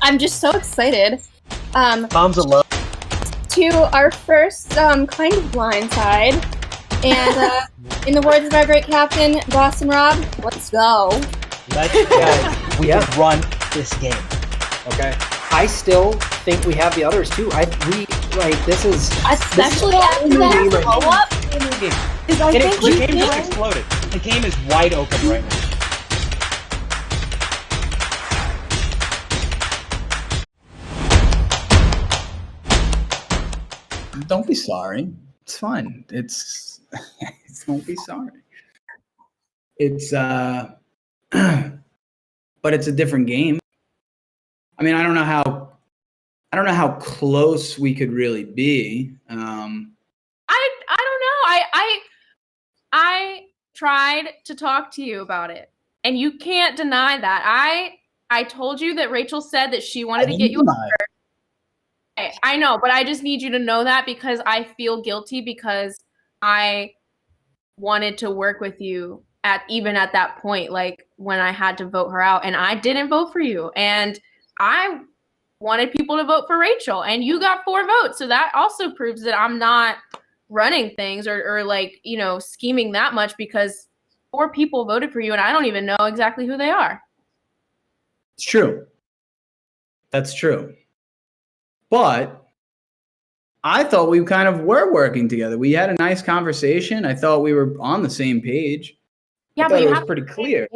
I'm just so excited. Tom's alone. To our first kind of blindside. And in the words of our great captain, Boston Rob, let's go. Let's go. We can run this game. Okay. I still think we have the others too. This is especially after that blow up. The game just exploded. The game is wide open right now. Don't be sorry. It's fine. Don't be sorry. It's but it's a different game. I mean, I don't know how close we could really be. I don't know. I tried to talk to you about it, and you can't deny that. I told you that Rachel said that she wanted to get you over. I know, but I just need you to know that because I feel guilty because I wanted to work with you even at that point, like when I had to vote her out, and I didn't vote for you, and I wanted people to vote for Rachel, and you got 4 votes, so that also proves that I'm not running things or like, you know, scheming that much because 4 people voted for you, and I don't even know exactly who they are. It's true. That's true. But I thought we kind of were working together. We had a nice conversation. I thought we were on the same page. Yeah, but it was pretty clear.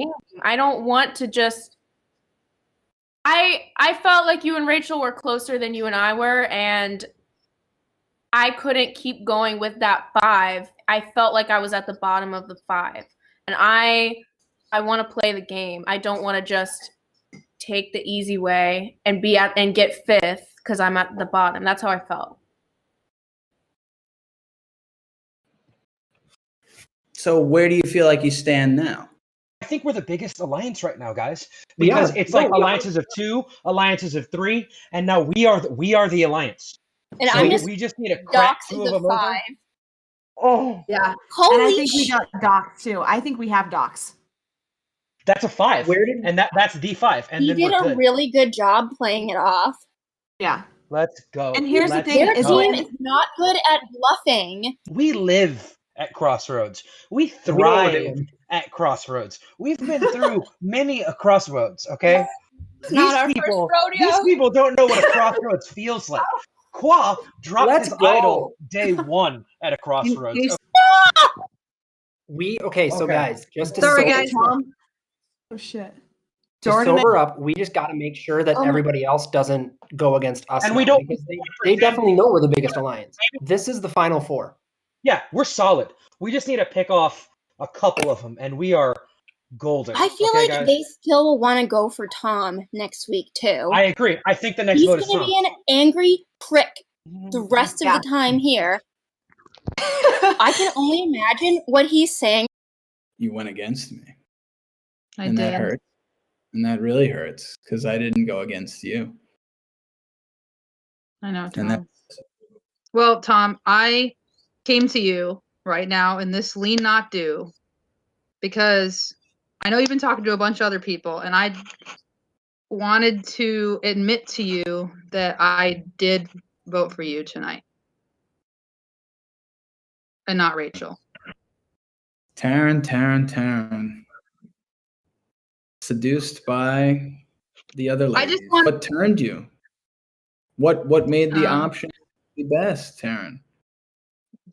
I don't want to just. I felt like you and Rachel were closer than you and I were, and I couldn't keep going with that 5. I felt like I was at the bottom of the 5, and I want to play the game. I don't want to just take the easy way and get 5th because I'm at the bottom. That's how I felt. So where do you feel like you stand now? I think we're the biggest alliance right now, guys, because it's like alliances of 2, alliances of 3, and now we are the alliance. And so we just need to crack 2 of them 5. Oh yeah, holy! And I think we got docs too. I think we have docs. That's a 5. That's D5, and he did a really good job playing it off. Yeah. Let's go. And here's the thing: their team is not good at bluffing. We live at Crossroads. We thrive at Crossroads. We've been through many a Crossroads, okay? Not our first rodeo. These people don't know what a Crossroads feels like. Qua dropped his idol day 1 at a Crossroads. Guys, just to sorry guys, Tom. Oh shit. To sober up, we just got to make sure that everybody else doesn't go against us. And we don't. Because they definitely know we're the biggest alliance. This is the final 4. Yeah, we're solid. We just need to pick off a couple of them, and we are golden. I feel like guys? They still will want to go for Tom next week, too. I agree. I think the next vote is Tom. He's going to be an angry prick the rest of the time here. I can only imagine what he's saying. You went against me. I did. That hurts. And that really hurts because I didn't go against you. I know, Tom. Well, Tom, I came to you right now in this lean not do because I know you've been talking to a bunch of other people, and I wanted to admit to you that I did vote for you tonight and not Rachel. Taryn. Seduced by the other lady. What turned you? What made the option the best, Taryn?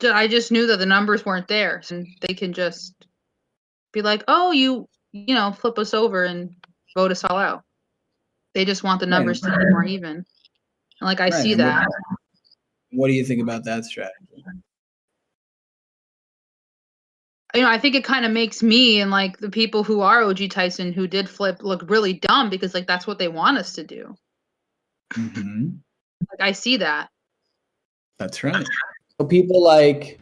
I just knew that the numbers weren't there, and they can just be like, "Oh, you know, flip us over and vote us all out." They just want the numbers to be more even. And like I see that. What do you think about that strategy? You know, I think it kind of makes me and like the people who are OG Tyson who did flip look really dumb because like that's what they want us to do. Mm-hmm. Like I see that. That's right. So people like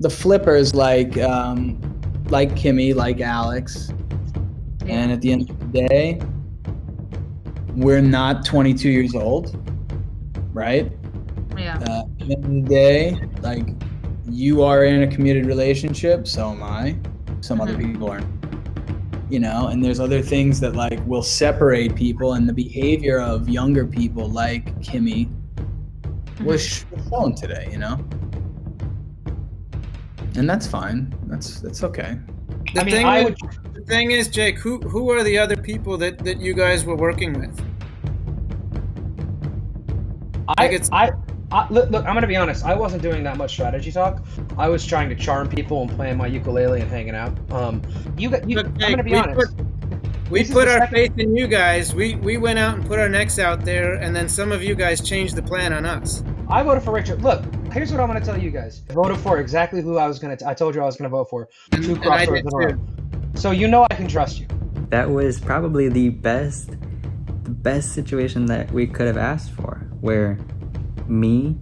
the flippers, like Kimmy, like Alex, and at the end of the day, we're not 22 years old, right? Yeah. At the end of the day, like. You are in a committed relationship, so am I. Some other people aren't. you know, and there's other things that like will separate people, and the behavior of younger people like Kimmy was shown today, you know, and that's fine. That's okay. The thing is, Jake, who are the other people that you guys were working with? Look, I'm gonna be honest. I wasn't doing that much strategy talk. I was trying to charm people and playing my ukulele and hanging out. I'm gonna be honest. We put our faith in you guys. We went out and put our necks out there, and then some of you guys changed the plan on us. I voted for Rachel. Look, here's what I'm gonna tell you guys. I voted for exactly who I was gonna. I told you I was gonna vote for. 2 crossroads in a row. So you know I can trust you. That was probably the best situation that we could have asked for, where me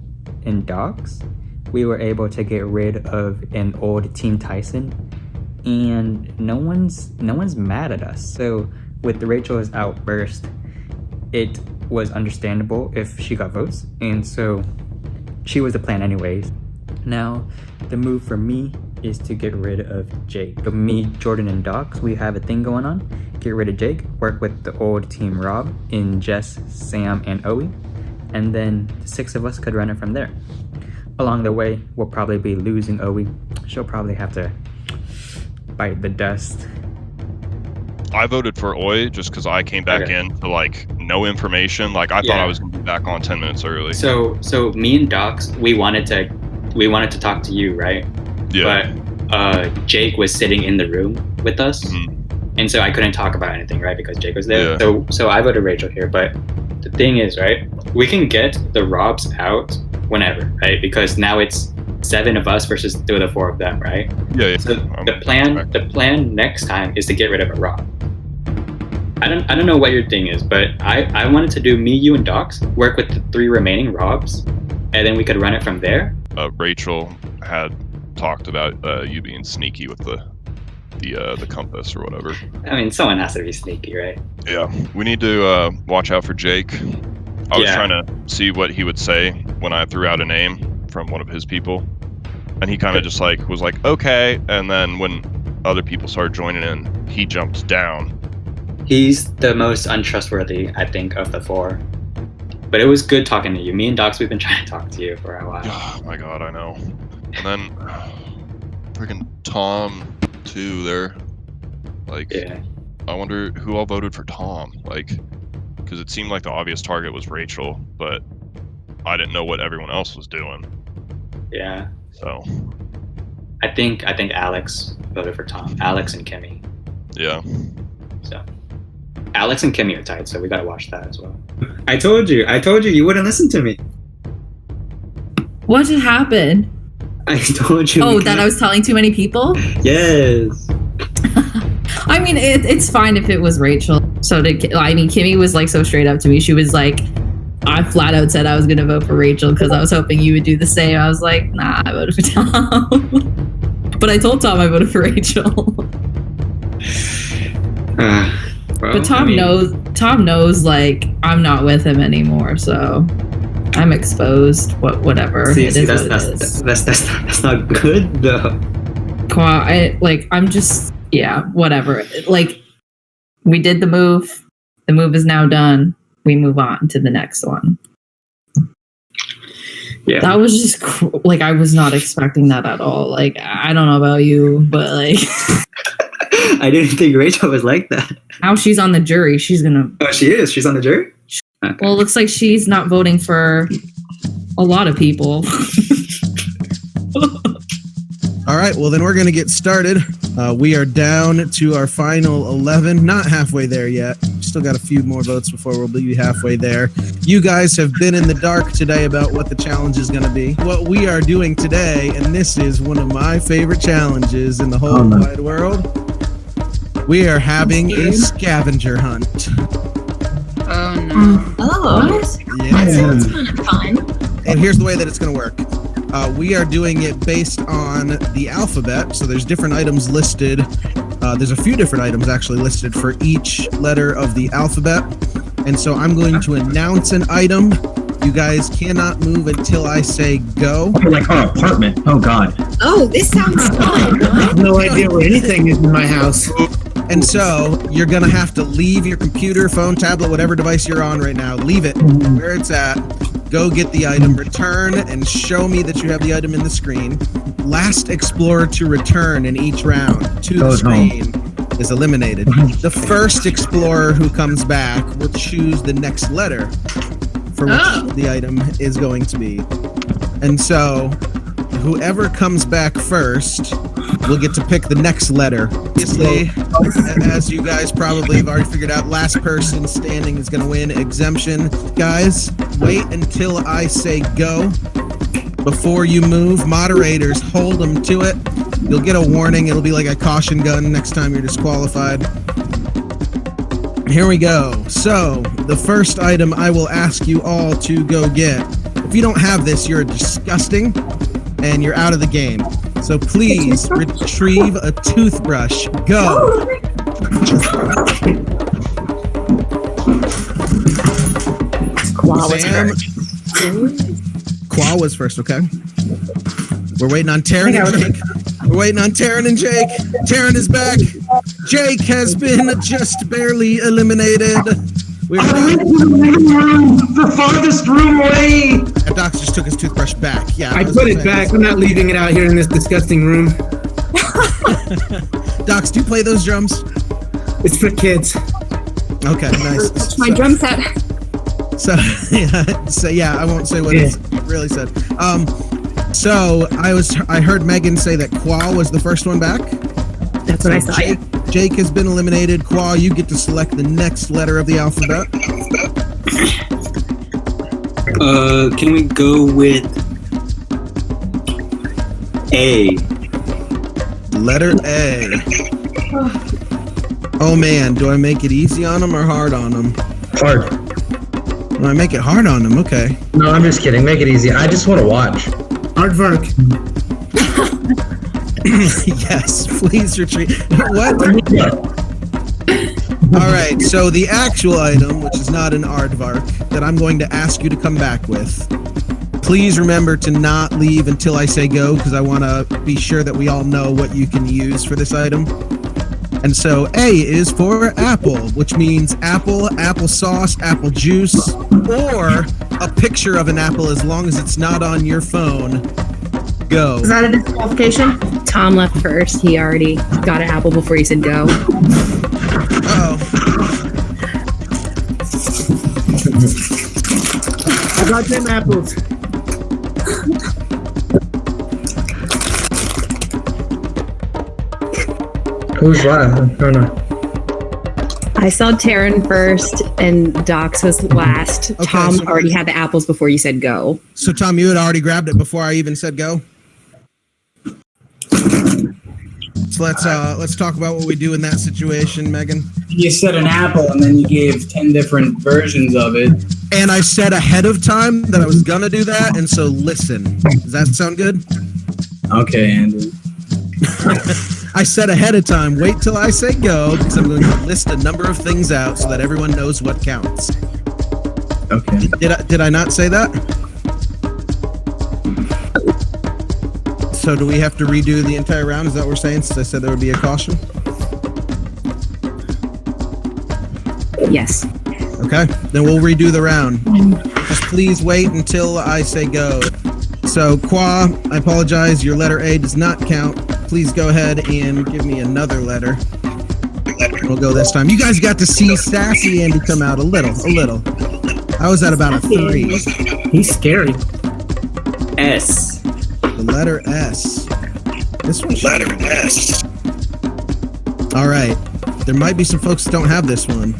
and Docs, we were able to get rid of an old Team Tyson, and no one's mad at us. So with Rachel's outburst, it was understandable if she got votes, and so she was the plan anyways. Now the move for me is to get rid of Jake. So me, Jordan, and Docs, we have a thing going on. Get rid of Jake, work with the old Team Rob in Jess, Sam, and Owie, and then the 6 of us could run it from there. Along the way, we'll probably be losing Owie. She'll probably have to bite the dust. I voted for Oi just because I came back in to like no information. Like I thought I was gonna be back on 10 minutes early. So me and Docs, we wanted to talk to you, right? Yeah. But Jake was sitting in the room with us, and so I couldn't talk about anything, right? Because Jake was there. Yeah. So I voted Rachel here. But the thing is, right? We can get the Robs out whenever, right? Because now it's 7 of us versus the 4 of them, right? Yeah. So the plan next time is to get rid of a Rob. I don't know what your thing is, but I wanted to do me, you, and Docs work with the 3 remaining Robs, and then we could run it from there. Rachel had talked about you being sneaky with the compass or whatever. I mean, someone has to be sneaky, right? Yeah, we need to watch out for Jake. I was trying to see what he would say when I threw out a name from one of his people, and he kind of just like was like, okay, and then when other people started joining in, he jumped down. He's the most untrustworthy, I think, of the 4. But it was good talking to you. Me and Docs, we've been trying to talk to you for a while. Oh my god, I know. And then freaking Tom too there. Like, I wonder who all voted for Tom. Like, because it seemed like the obvious target was Rachel, but I didn't know what everyone else was doing. Yeah. So I think Alex voted for Tom. Alex and Kimmy. Yeah. So Alex and Kimmy are tied, so we gotta watch that as well. I told you wouldn't listen to me. What happened? I told you. Oh, that I was telling too many people? Yes. I mean, it's fine if it was Rachel. Kimmy was like so straight up to me. She was like, I flat out said I was going to vote for Rachel because I was hoping you would do the same. I was like, nah, I voted for Tom. But I told Tom I voted for Rachel. But Tom knows like I'm not with him anymore, so I'm exposed. Whatever. That's not good though. I'm just whatever. Like, we did the move. The move is now done. We move on to the next one. Yeah, that was just I was not expecting that at all. Like, I don't know about you, but like. I didn't think Rachel was like that. Now she's on the jury. She's gonna. Oh, she is. She's on the jury. Okay. Well, it looks like she's not voting for a lot of people. All right. Well, then we're gonna get started. We are down to our final 11. Not halfway there yet. Still got a few more votes before we'll be halfway there. You guys have been in the dark today about what the challenge is going to be. What we are doing today, and this is one of my favorite challenges in the whole wide world, we are having a scavenger hunt. Oh, no. Oh, Yeah. that sounds kind of fun. And here's the way that it's going to work. We are doing it based on the alphabet. So there's different items listed. There's a few different items actually listed for each letter of the alphabet. And so I'm going to announce an item. You guys cannot move until I say go. Like our apartment. Oh, God. Oh, this sounds fun. I have no idea where anything is in my house. And so you're gonna have to leave your computer, phone, tablet, whatever device you're on right now. Leave it where it's at. Go get the item, return, and show me that you have the item in the screen. Last explorer to return in each round to the screen is eliminated. The first explorer who comes back will choose the next letter for which the item is going to be. And so whoever comes back first will get to pick the next letter. Obviously, as you guys probably have already figured out, last person standing is going to win. Exemption. Guys, wait until I say go before you move. Moderators, hold them to it. You'll get a warning. It'll be like a caution gun next time you're disqualified. Here we go. So, the first item I will ask you all to go get. If you don't have this, you're disgusting and you're out of the game. So please retrieve a toothbrush. Go. Sam. Qua was first, okay? We're waiting on Taryn and Jake. We're waiting on Taryn and Jake. Taryn is back. Jake has been just barely eliminated. We're the farthest room away. That Docs just took his toothbrush back. Yeah, I put it back. I'm not leaving it out here in this disgusting room. Docs, do you play those drums? It's for kids. Okay, nice. That's my drum set. So yeah, I won't say what it's really said. So I heard Megan say that Qua was the first one back. That's what I saw. Jake has been eliminated. Qua, you get to select the next letter of the alphabet. Can we go with A? Letter A. Oh man, do I make it easy on them or hard on them? Hard. No, I make it hard on them. Okay. No, I'm just kidding. Make it easy. I just want to watch. Aardvark. Yes, please retreat. What? All right, so the actual item, which is not an aardvark, that I'm going to ask you to come back with. Please remember to not leave until I say go, because I want to be sure that we all know what you can use for this item. And so A is for apple, which means apple, applesauce, apple juice, or a picture of an apple as long as it's not on your phone. Go. Is that a disqualification? Tom left first. He already got an apple before he said go. Uh-oh. I got them apples. Who's last? Oh no. I saw Taryn first and Docs was last. Okay, Tom so- already had the apples before you said go. So Tom, you had already grabbed it before I even said go? So let's talk about what we do in that situation, Megan. You said an apple and then you gave 10 different versions of it. And I said ahead of time that I was gonna do that, and so listen. Does that sound good? Okay, Andrew. I said ahead of time, wait till I say go, because I'm going to list a number of things out so that everyone knows what counts. Okay. Did I not say that? So do we have to redo the entire round? Is that what we're saying, since I said there would be a caution? Yes. Okay, then we'll redo the round. Just please wait until I say go. So, Qua, I apologize, your letter A does not count. Please go ahead and give me another letter. We'll go this time. You guys got to see Sassy Andy come out a little. I was at about a 3. He's scary. S. The letter S. This one should letter S. All right. There might be some folks that don't have this one.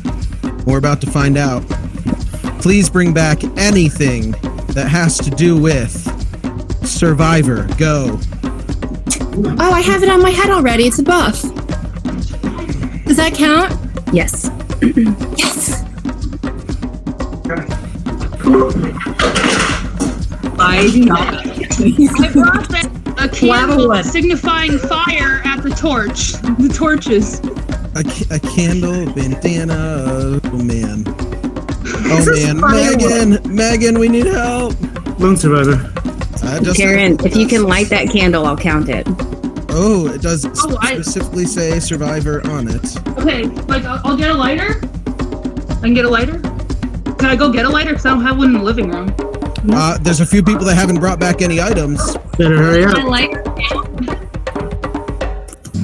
We're about to find out. Please bring back anything that has to do with Survivor. Go. Oh, I have it on my head already. It's a buff. Does that count? Yes. Yes. I brought a candle signifying fire at the torch. The torches. A candle, bandana. Oh man. Oh man. Megan, we need help. Lone Survivor. Karen, if you can light that candle, I'll count it. Oh, it does Oh, specifically say survivor on it. Okay, like I'll get a lighter. I can get a lighter. Can I go get a lighter? Because I don't have one in the living room. There's a few people that haven't brought back any items. Better hurry up.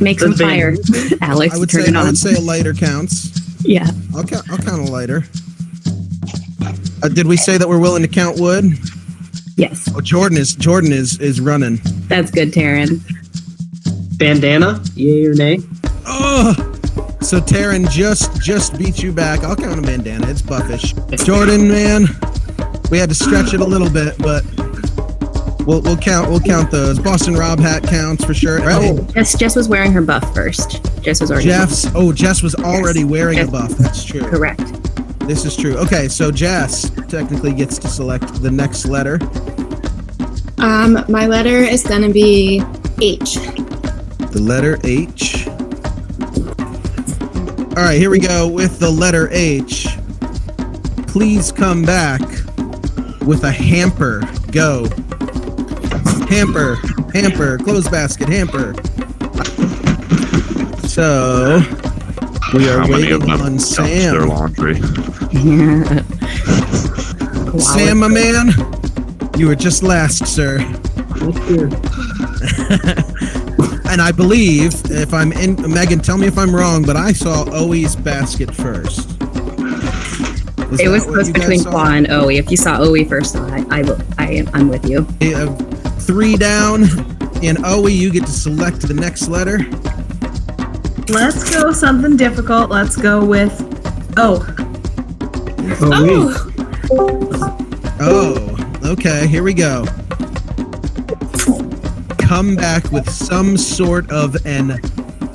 Make some fire, Alex. I would turn say it on. I would say a lighter counts. Yeah. I'll count a lighter. Did we say that we're willing to count wood? Yes. Oh, Jordan is running. That's good, Taryn. Bandana, yay or nay? Oh, so Taryn just beat you back. I'll count a bandana. It's buffish. Jordan, man, we had to stretch it a little bit, but we'll count those. Boston Rob hat counts for sure. Right? Jess was wearing her buff first. Jess was already. Jess was already wearing a buff. That's true. Correct. This is true. Okay, so Jess technically gets to select the next letter. My letter is gonna be H. The letter H. All right, here we go with the letter H. Please come back with a hamper. Go. Hamper, clothes basket, hamper. So we are waiting on Sam. Their laundry. Sam, my man, you were just last, sir. And I believe, if I'm in, Megan, tell me if I'm wrong, but I saw Oe's basket first. It was close between Qua and Oe. If you saw Oe first, I'm with you. 3 down, and Oe, you get to select the next letter. Let's go something difficult. Let's go with O. Oh, okay, here we go. Come back with some sort of an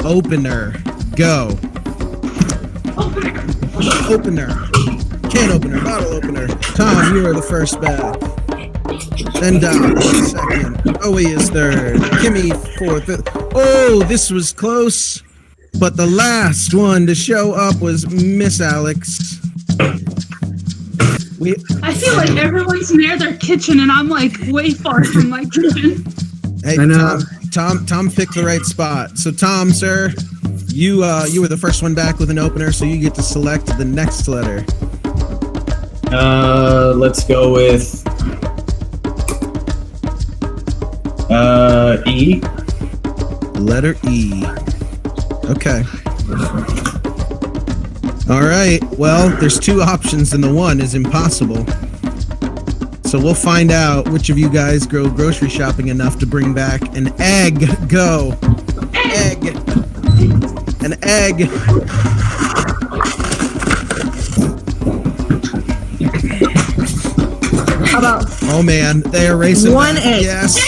opener. Go. Opener. Can opener, bottle opener. Tom, you are the first back. Then Doc is second. Oe is third. Kimmy fourth. Oh, this was close. But the last one to show up was Miss Alex. I feel like everyone's near their kitchen and I'm like way far from my kitchen. Hey, Tom picked the right spot. So Tom, sir, you were the first one back with an opener, so you get to select the next letter. Let's go with E. Letter E. Okay. All right. Well, there's 2 options and the one is impossible. So we'll find out which of you guys go grocery shopping enough to bring back an egg. Go. Egg. An egg. How about? Oh man, they are racing. One back. egg. Yes.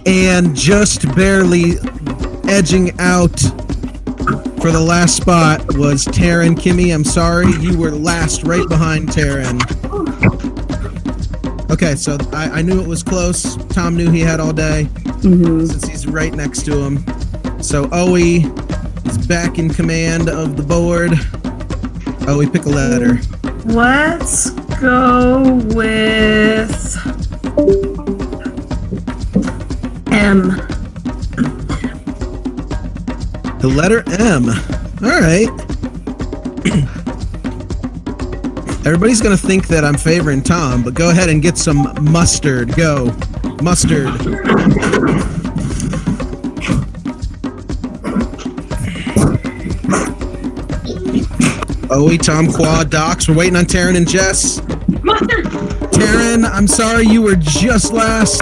And just barely edging out for the last spot was Taryn. Kimmy, I'm sorry, you were last, right behind Taryn. Okay, so I knew it was close. Tom knew he had all day, since he's right next to him. So Oe is back in command of the board. Oe, pick a letter. Let's go with M. The letter M. All right. Everybody's going to think that I'm favoring Tom, but go ahead and get some mustard. Go. Mustard. Oe, Tom, Quad, Docs. We're waiting on Taryn and Jess. Mustard! Taryn, I'm sorry you were just last.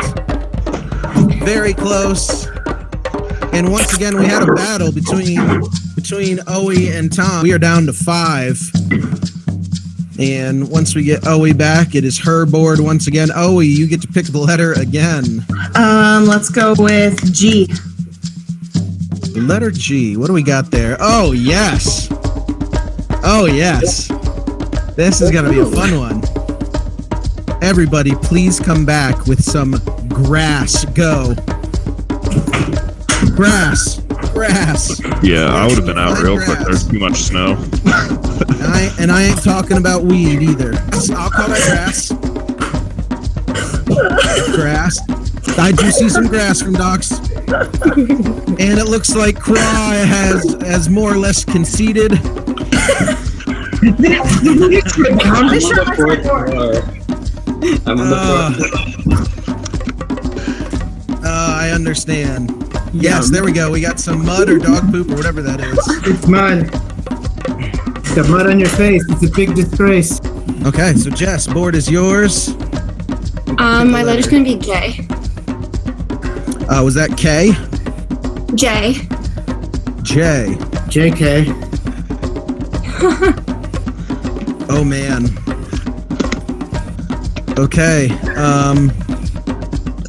Very close. And once again, we had a battle between Oe and Tom. We are down to 5. And once we get Oe back, it is her board once again. Oe, you get to pick the letter again. Let's go with G. The letter G. What do we got there? Oh, yes. Oh, yes. This is going to be a fun one. Everybody, please come back with some grass. Go. Grass. Grass. Yeah, I would have been out real quick. There's too much snow. And I ain't talking about weed either. I'll call that grass. Grass. I do see some grass from Docs. And it looks like Cry has more or less conceded. I'm on the fourth. I understand. Yes, there we go. We got some mud or dog poop or whatever that is. It's mud. Got mud on your face. It's a big disgrace. Okay, so Jess, board is yours. My letter's gonna be J. Was that K? J. J. JK. Oh man. Okay.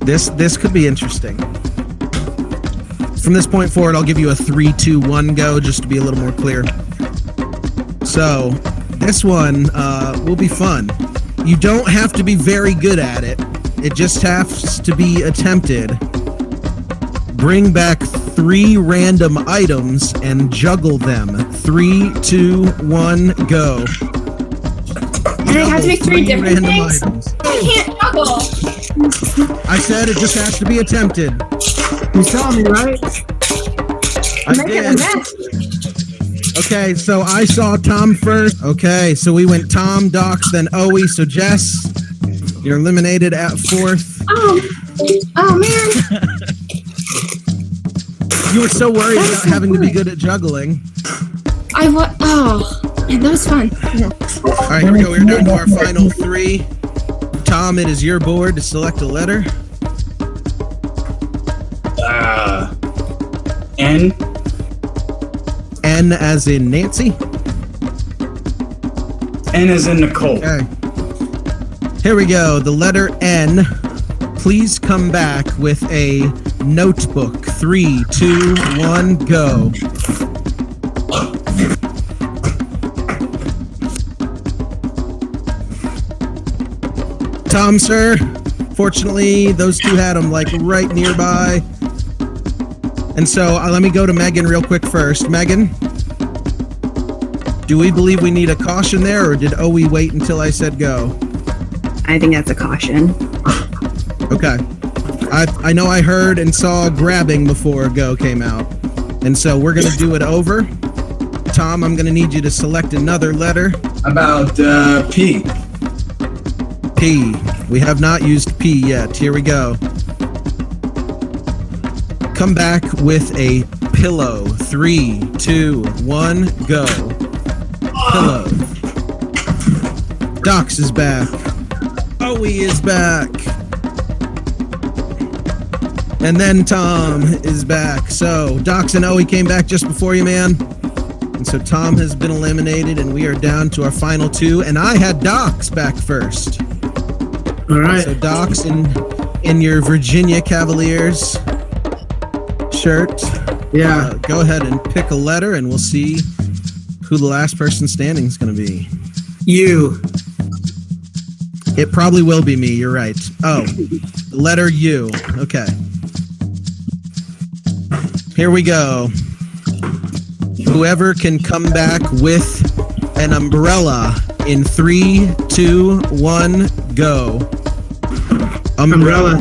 This could be interesting. From this point forward, I'll give you a 3, 2, 1 go just to be a little more clear. So, this one will be fun. You don't have to be very good at it. It just has to be attempted. Bring back 3 random items and juggle them. 3, 2, 1, go. And I have to make 3 different random things? items. I can't juggle. I said it just has to be attempted. You saw me, right? I did. Okay, so I saw Tom first. Okay, so we went Tom, Docs, then Owie. So Jess, you're eliminated at 4th. Oh man. You were so worried about having to be good at juggling. Oh, man, that was fun. All right, here we go. We're down to our final 3. Tom, it is your board to select a letter. N. N as in Nancy. N as in Nicole. Okay. Here we go. The letter N. Please come back with a notebook. 3, 2, 1, go. Tom, sir. Fortunately, those two had them like right nearby. And so let me go to Megan real quick first. Megan, do we believe we need a caution there, or did Owie wait until I said go? I think that's a caution. Okay. I know I heard and saw grabbing before go came out. And so we're going to do it over. Tom, I'm going to need you to select another letter. About P. P. We have not used P yet. Here we go. Come back with a pillow. 3, 2, 1, go. Pillow. Docs is back. Owie is back. And then Tom is back. So Docs and Owie came back just before you, man. And so Tom has been eliminated, and we are down to our final 2. And I had Docs back first. All right. So Docs in your Virginia Cavaliers shirt. Yeah. Go ahead and pick a letter, and we'll see who the last person standing is going to be. U. It probably will be me. You're right. Oh, letter U. Okay. Here we go. Whoever can come back with an umbrella in 3, 2, 1, go. Umbrella.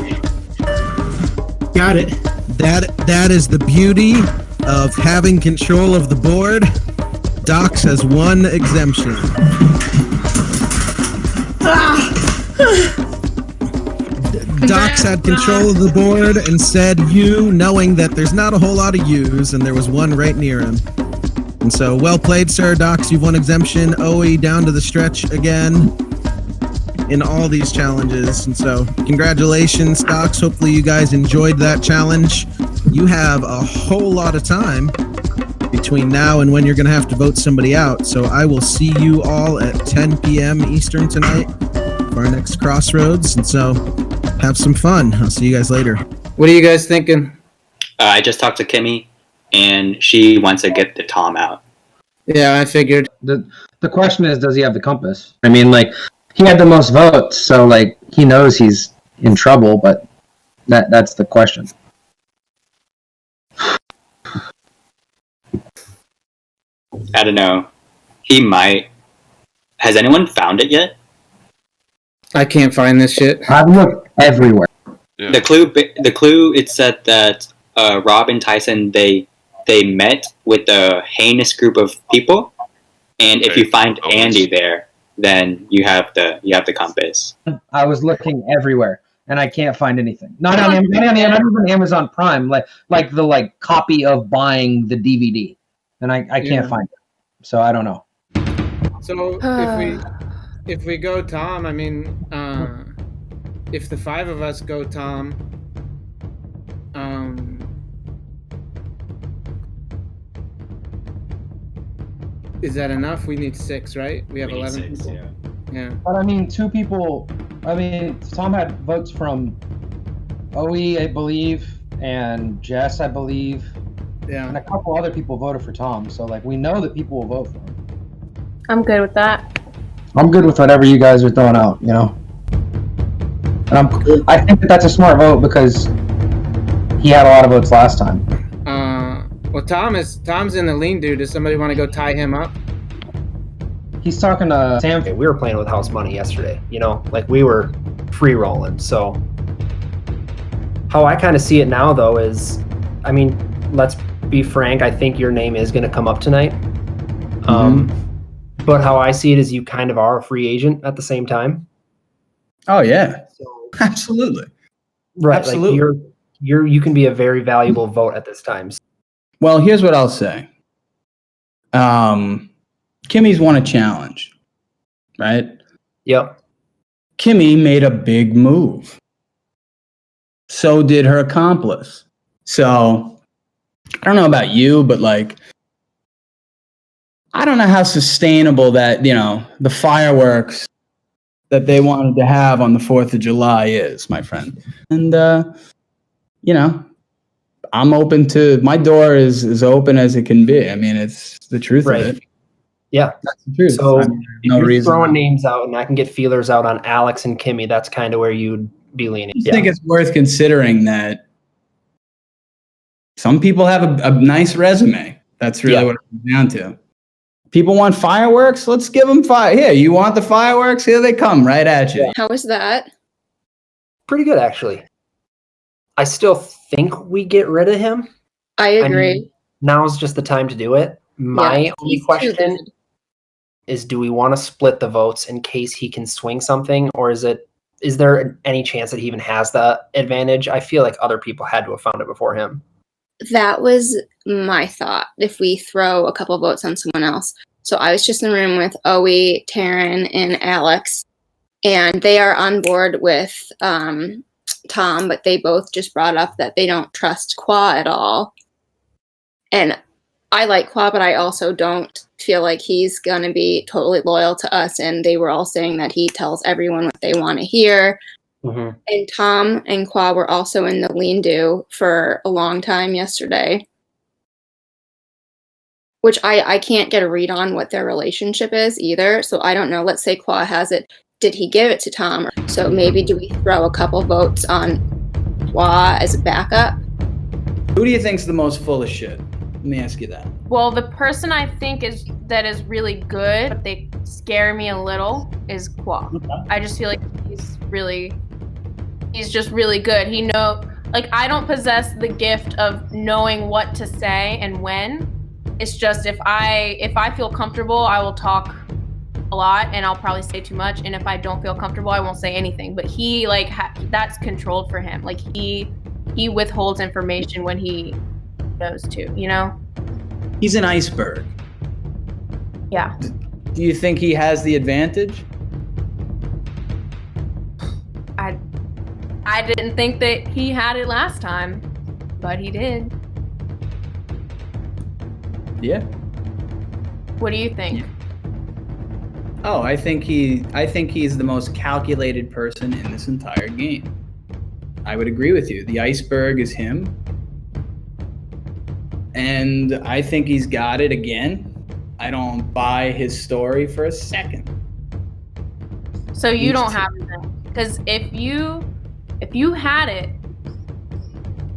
Got it. That is the beauty of having control of the board. Docs has 1 exemption. Docs had control of the board and said U, knowing that there's not a whole lot of U's, and there was 1 right near him. And so, well played, sir. Docs, you've 1 exemption. Owie down to the stretch again in all these challenges. And so, congratulations, Docs. Hopefully you guys enjoyed that challenge. You have a whole lot of time between now and when you're going to have to vote somebody out. So I will see you all at 10 p.m. Eastern tonight for our next Crossroads. And so have some fun. I'll see you guys later. What are you guys thinking? I just talked to Kimmy, and she wants to get the Tom out. Yeah, I figured. The question is, does he have the compass? I mean, like, he had the most votes, so, like, he knows he's in trouble, but that's the question. I don't know. He might. Has anyone found it yet? I can't find this shit. I've looked everywhere. Yeah. The clue it said that Rob and Tyson they met with a heinous group of people, and if you find Andy there, then you have the compass. I was looking everywhere and I can't find anything. Not on even Amazon Prime, like the copy of buying the DVD, and I can't find it. So I don't know. So if we go Tom, I mean, if the 5 of us go Tom, is that enough? We need 6, right? We have 11 people. Yeah. But I mean, 2 people. I mean, Tom had votes from OE, I believe, and Jess, I believe. Yeah. And a couple other people voted for Tom. So we know that people will vote for him. I'm good with that. I'm good with whatever you guys are throwing out. And I think that's a smart vote because he had a lot of votes last time. Well, Tom's in the lean, dude. Does somebody want to go tie him up? He's talking to Sam. We were playing with house money yesterday. We were free rolling. So how I kind of see it now, though, is, I mean, let's be frank. I think your name is going to come up tonight. But how I see it is you kind of are a free agent at the same time. Oh yeah, absolutely. Right, absolutely. You can be a very valuable vote at this time. Well, here's what I'll say. Kimmy's won a challenge, right? Yep. Kimmy made a big move. So did her accomplice. So I don't know about you, but I don't know how sustainable that, the fireworks that they wanted to have on the 4th of July is, my friend. And, I'm open to, my door is open as it can be. I mean, it's the truth of it. Yeah. That's the truth. So if you're throwing names out and I can get feelers out on Alex and Kimmy, that's kind of where you'd be leaning. I think it's worth considering that some people have a nice resume. That's really what it comes down to. People want fireworks? Let's give them fire. Here, you want the fireworks? Here they come right at you. How was that? Pretty good, actually. I still think we get rid of him. I agree. Now's just the time to do it. My only question is, do we want to split the votes in case he can swing something, or is there any chance that he even has the advantage? I feel like other people had to have found it before him. That was my thought, if we throw a couple votes on someone else. So I was just in the room with Owie, Taryn, and Alex, and they are on board with Tom, but they both just brought up that they don't trust Qua at all. And I like Qua, but I also don't feel like he's going to be totally loyal to us. And they were all saying that he tells everyone what they want to hear. Mm-hmm. And Tom and Qua were also in the lean-do for a long time yesterday, which I can't get a read on what their relationship is either. So I don't know. Let's say Qua has it. Did he give it to Tom? So maybe do we throw a couple votes on Qua as a backup? Who do you think's the most full of shit? Let me ask you that. Well, the person I think is really good, but they scare me a little, is Qua. I just feel like he's just really good. I don't possess the gift of knowing what to say and when. It's just if I feel comfortable, I will talk a lot and I'll probably say too much. And if I don't feel comfortable, I won't say anything. But he that's controlled for him. He withholds information when he knows to, He's an iceberg. Yeah. Do you think he has the advantage? I didn't think that he had it last time, but he did. Yeah. What do you think? Oh, I think he's the most calculated person in this entire game. I would agree with you. The iceberg is him. And I think he's got it again. I don't buy his story for a second. So you don't have it then? Because if you had it,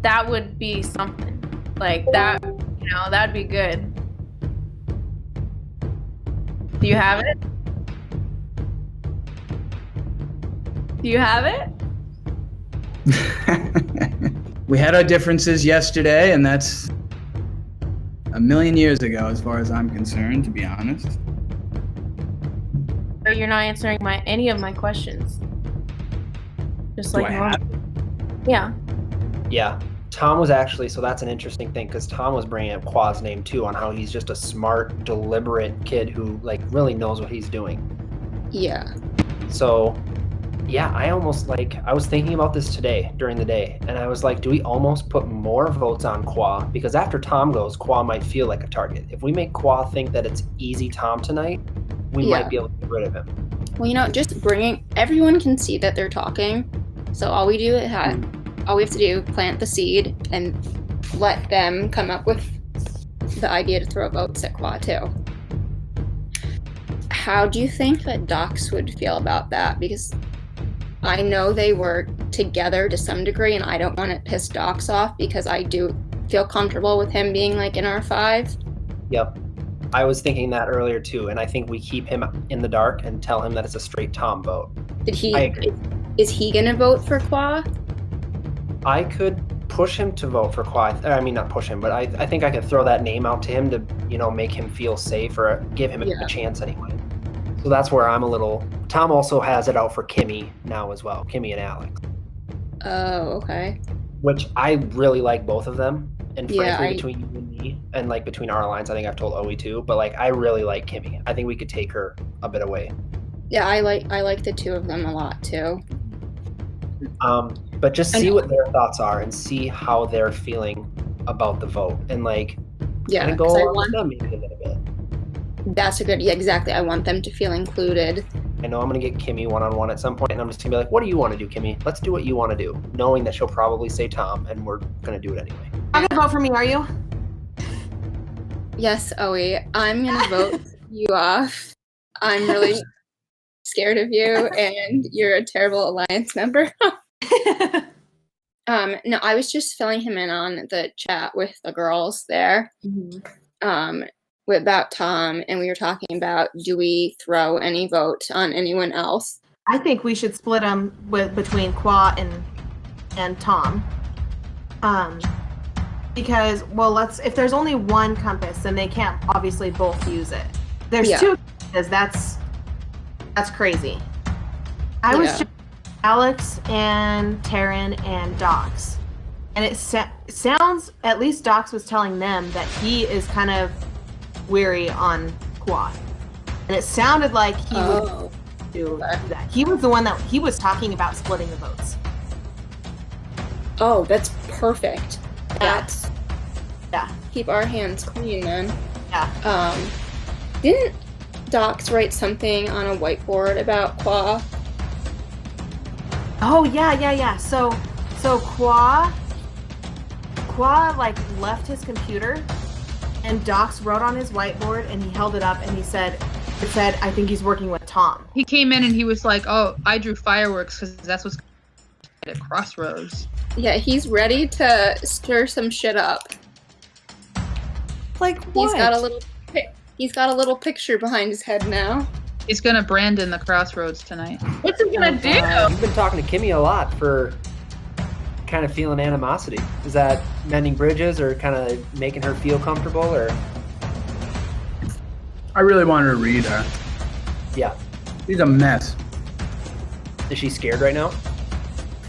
that would be something. That, that'd be good. Do you have it? Do you have it? We had our differences yesterday, and that's a million years ago, as far as I'm concerned, to be honest. So you're not answering any of my questions. Just Do like I normal. Yeah. Yeah. Tom was actually, so that's an interesting thing because Tom was bringing up Qua's name too on how he's just a smart, deliberate kid who like really knows what he's doing. Yeah. So, yeah, I was thinking about this today during the day, and I was like, do we almost put more votes on Qua? Because after Tom goes, Qua might feel like a target. If we make Qua think that it's easy Tom tonight, we Yeah. might be able to get rid of him. Well, just everyone can see that they're talking. So all we have to do, plant the seed and let them come up with the idea to throw votes at Qua too. How do you think that Docs would feel about that? Because I know they work together to some degree, and I don't want to piss Docs off because I do feel comfortable with him being like in R5. Yep. I was thinking that earlier too, and I think we keep him in the dark and tell him that it's a straight Tom vote. I agree. Is he gonna vote for Qua? I could push him to vote for Qua. I mean, not push him, but I think I could throw that name out to him to, make him feel safe or give him a chance anyway. So that's where I'm a little. Tom also has it out for Kimmy now as well, Kimmy and Alex. Oh, okay. Which I really like both of them. And Yeah, frankly, between you and me, and like between our lines, I think I've told Owie too. But like, I really like Kimmy. I think we could take her a bit away. Yeah, I like the two of them a lot too. But just see what their thoughts are and see how they're feeling about the vote, and like, Yeah, kinda go 'cause I along want- with them maybe a little bit. That's exactly. I want them to feel included. I know I'm gonna get Kimmy one-on-one at some point, and I'm just gonna be like, "What do you want to do, Kimmy? Let's do what you want to do," knowing that she'll probably say Tom, and we're gonna do it anyway. You're gonna vote for me, are you? Yes, Owie, I'm gonna vote you off. I'm really scared of you, and you're a terrible Alliance member. No, I was just filling him in on the chat with the girls there. About Tom, and we were talking about, do we throw any vote on anyone else? I think we should split them between Qua and Tom. Because if there's only one compass, then they can't obviously both use it. There's two compasses. That's crazy. I was just Alex and Taryn and Docs, and it sounds, at least Docs was telling them that he is kind of weary on Qua, and it sounded like he would do that. He was the one that he was talking about splitting the votes. Oh, that's perfect. That's keep our hands clean then. Yeah. Didn't Docs write something on a whiteboard about Qua? Oh yeah. So Qua like left his computer, and Docs wrote on his whiteboard, and he held it up, and it said, I think he's working with Tom. He came in and he was like, "Oh, I drew fireworks because that's what's at Crossroads." Yeah, he's ready to stir some shit up. Like what? He's got a little picture behind his head now. He's gonna Brandon the Crossroads tonight. What's he gonna do? You've been talking to Kimmy a lot for kind of feeling animosity. Is that mending bridges or kind of making her feel comfortable, or? I really wanted to read her. Yeah. She's a mess. Is she scared right now?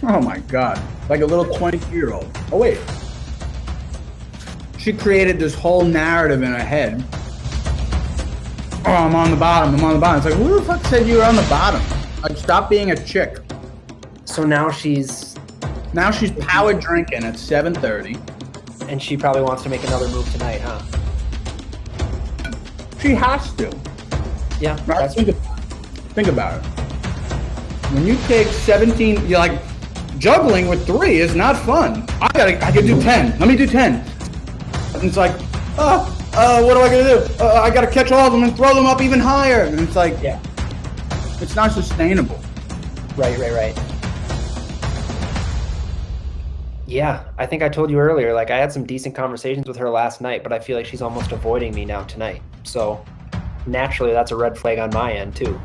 Oh my god. Like a little 22-year-old. Oh wait. She created this whole narrative in her head. Oh, I'm on the bottom. It's like, who the fuck said you were on the bottom? Like, stop being a chick. So now she's power drinking at 7:30. And she probably wants to make another move tonight, huh? She has to. Yeah. Right? Think about it. When you take 17, you're like, juggling with 3 is not fun. I can do 10. Let me do 10. And it's like, what am I gonna do? I gotta catch all of them and throw them up even higher. And it's like, it's not sustainable. Right. Yeah, I think I told you earlier, like I had some decent conversations with her last night, but I feel like she's almost avoiding me now tonight. So naturally, that's a red flag on my end too,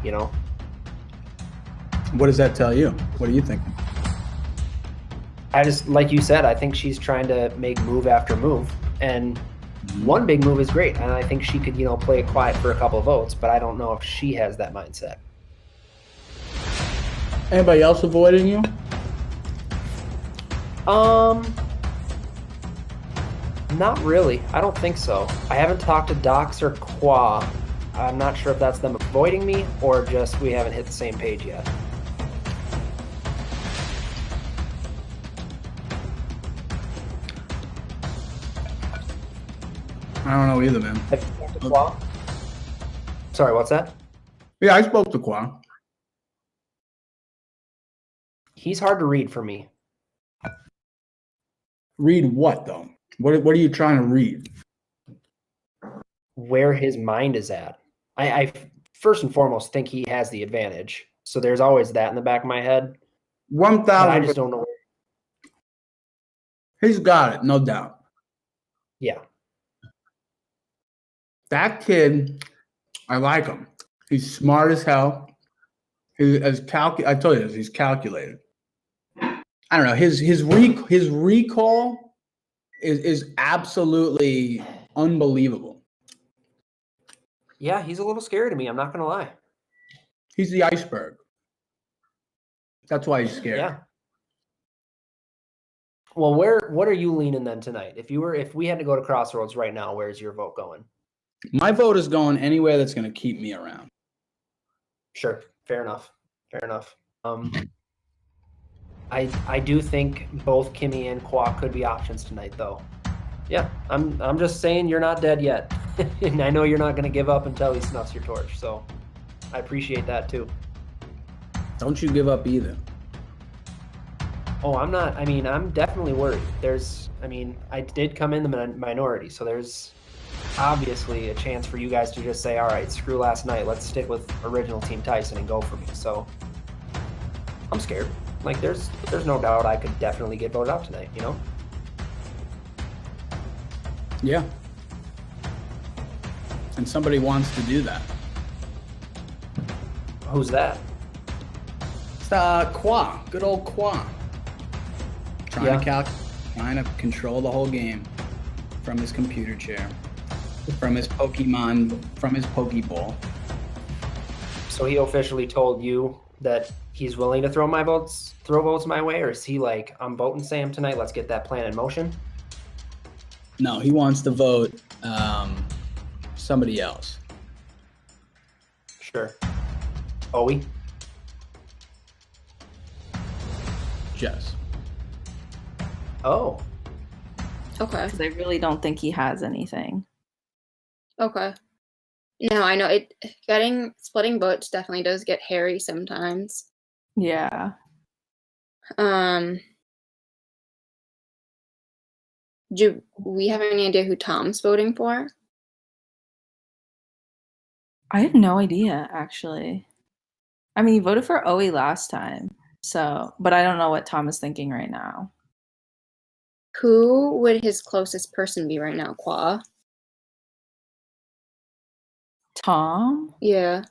What does that tell you? What are you thinking? I just, like you said, I think she's trying to make move after move, and one big move is great, and I think she could, play it quiet for a couple of votes, but I don't know if she has that mindset. Anybody else avoiding you? Not really. I don't think so. I haven't talked to Docs or Qua. I'm not sure if that's them avoiding me or just we haven't hit the same page yet. I don't know either, man. Have you talked to Qua? Sorry, what's that? Yeah, I spoke to Qua. He's hard to read for me. Read what, though? What are you trying to read? Where his mind is at. I first and foremost think he has the advantage. So there's always that in the back of my head. 1,000. I just don't know. He's got it, no doubt. Yeah. That kid, I like him. He's smart as hell. I told you this, he's calculated. I don't know. His recall is absolutely unbelievable. Yeah, he's a little scary to me. I'm not gonna lie. He's the iceberg. That's why he's scared. Yeah. Well, what are you leaning then tonight? If we had to go to Crossroads right now, where's your vote going? My vote is going anywhere that's going to keep me around. Sure. Fair enough. I do think both Kimmy and Qua could be options tonight, though. Yeah, I'm just saying you're not dead yet, and I know you're not going to give up until he snuffs your torch. So I appreciate that too. Don't you give up either. Oh, I'm not. I mean, I'm definitely worried. I did come in the minority, so there's obviously a chance for you guys to just say, all right, screw last night. Let's stick with original Team Tyson and go for me. So I'm scared. Like, there's no doubt I could definitely get voted out tonight, Yeah. And somebody wants to do that. Who's that? It's Qua. Good old Qua. Trying to control the whole game from his computer chair, from his Pokemon, from his Pokeball. So he officially told you that he's willing to throw votes my way, or is he like, I'm voting Sam tonight, let's get that plan in motion? No, he wants to vote somebody else. Sure. Owie? Jess. Oh. Okay. Because I really don't think he has anything. Okay. No, I know splitting votes definitely does get hairy sometimes. Yeah. Do we have any idea who Tom's voting for? I have no idea, actually. I mean, he voted for Owie last time, but I don't know what Tom is thinking right now. Who would his closest person be right now, Qua? Tom? Yeah.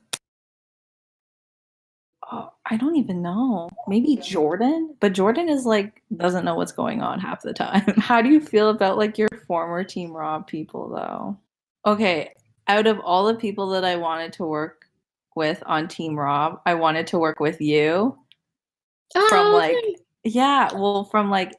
Oh, I don't even know. Maybe Jordan? But Jordan is doesn't know what's going on half the time. How do you feel about your former Team Rob people though? Okay, out of all the people that I wanted to work with on Team Rob, I wanted to work with you. From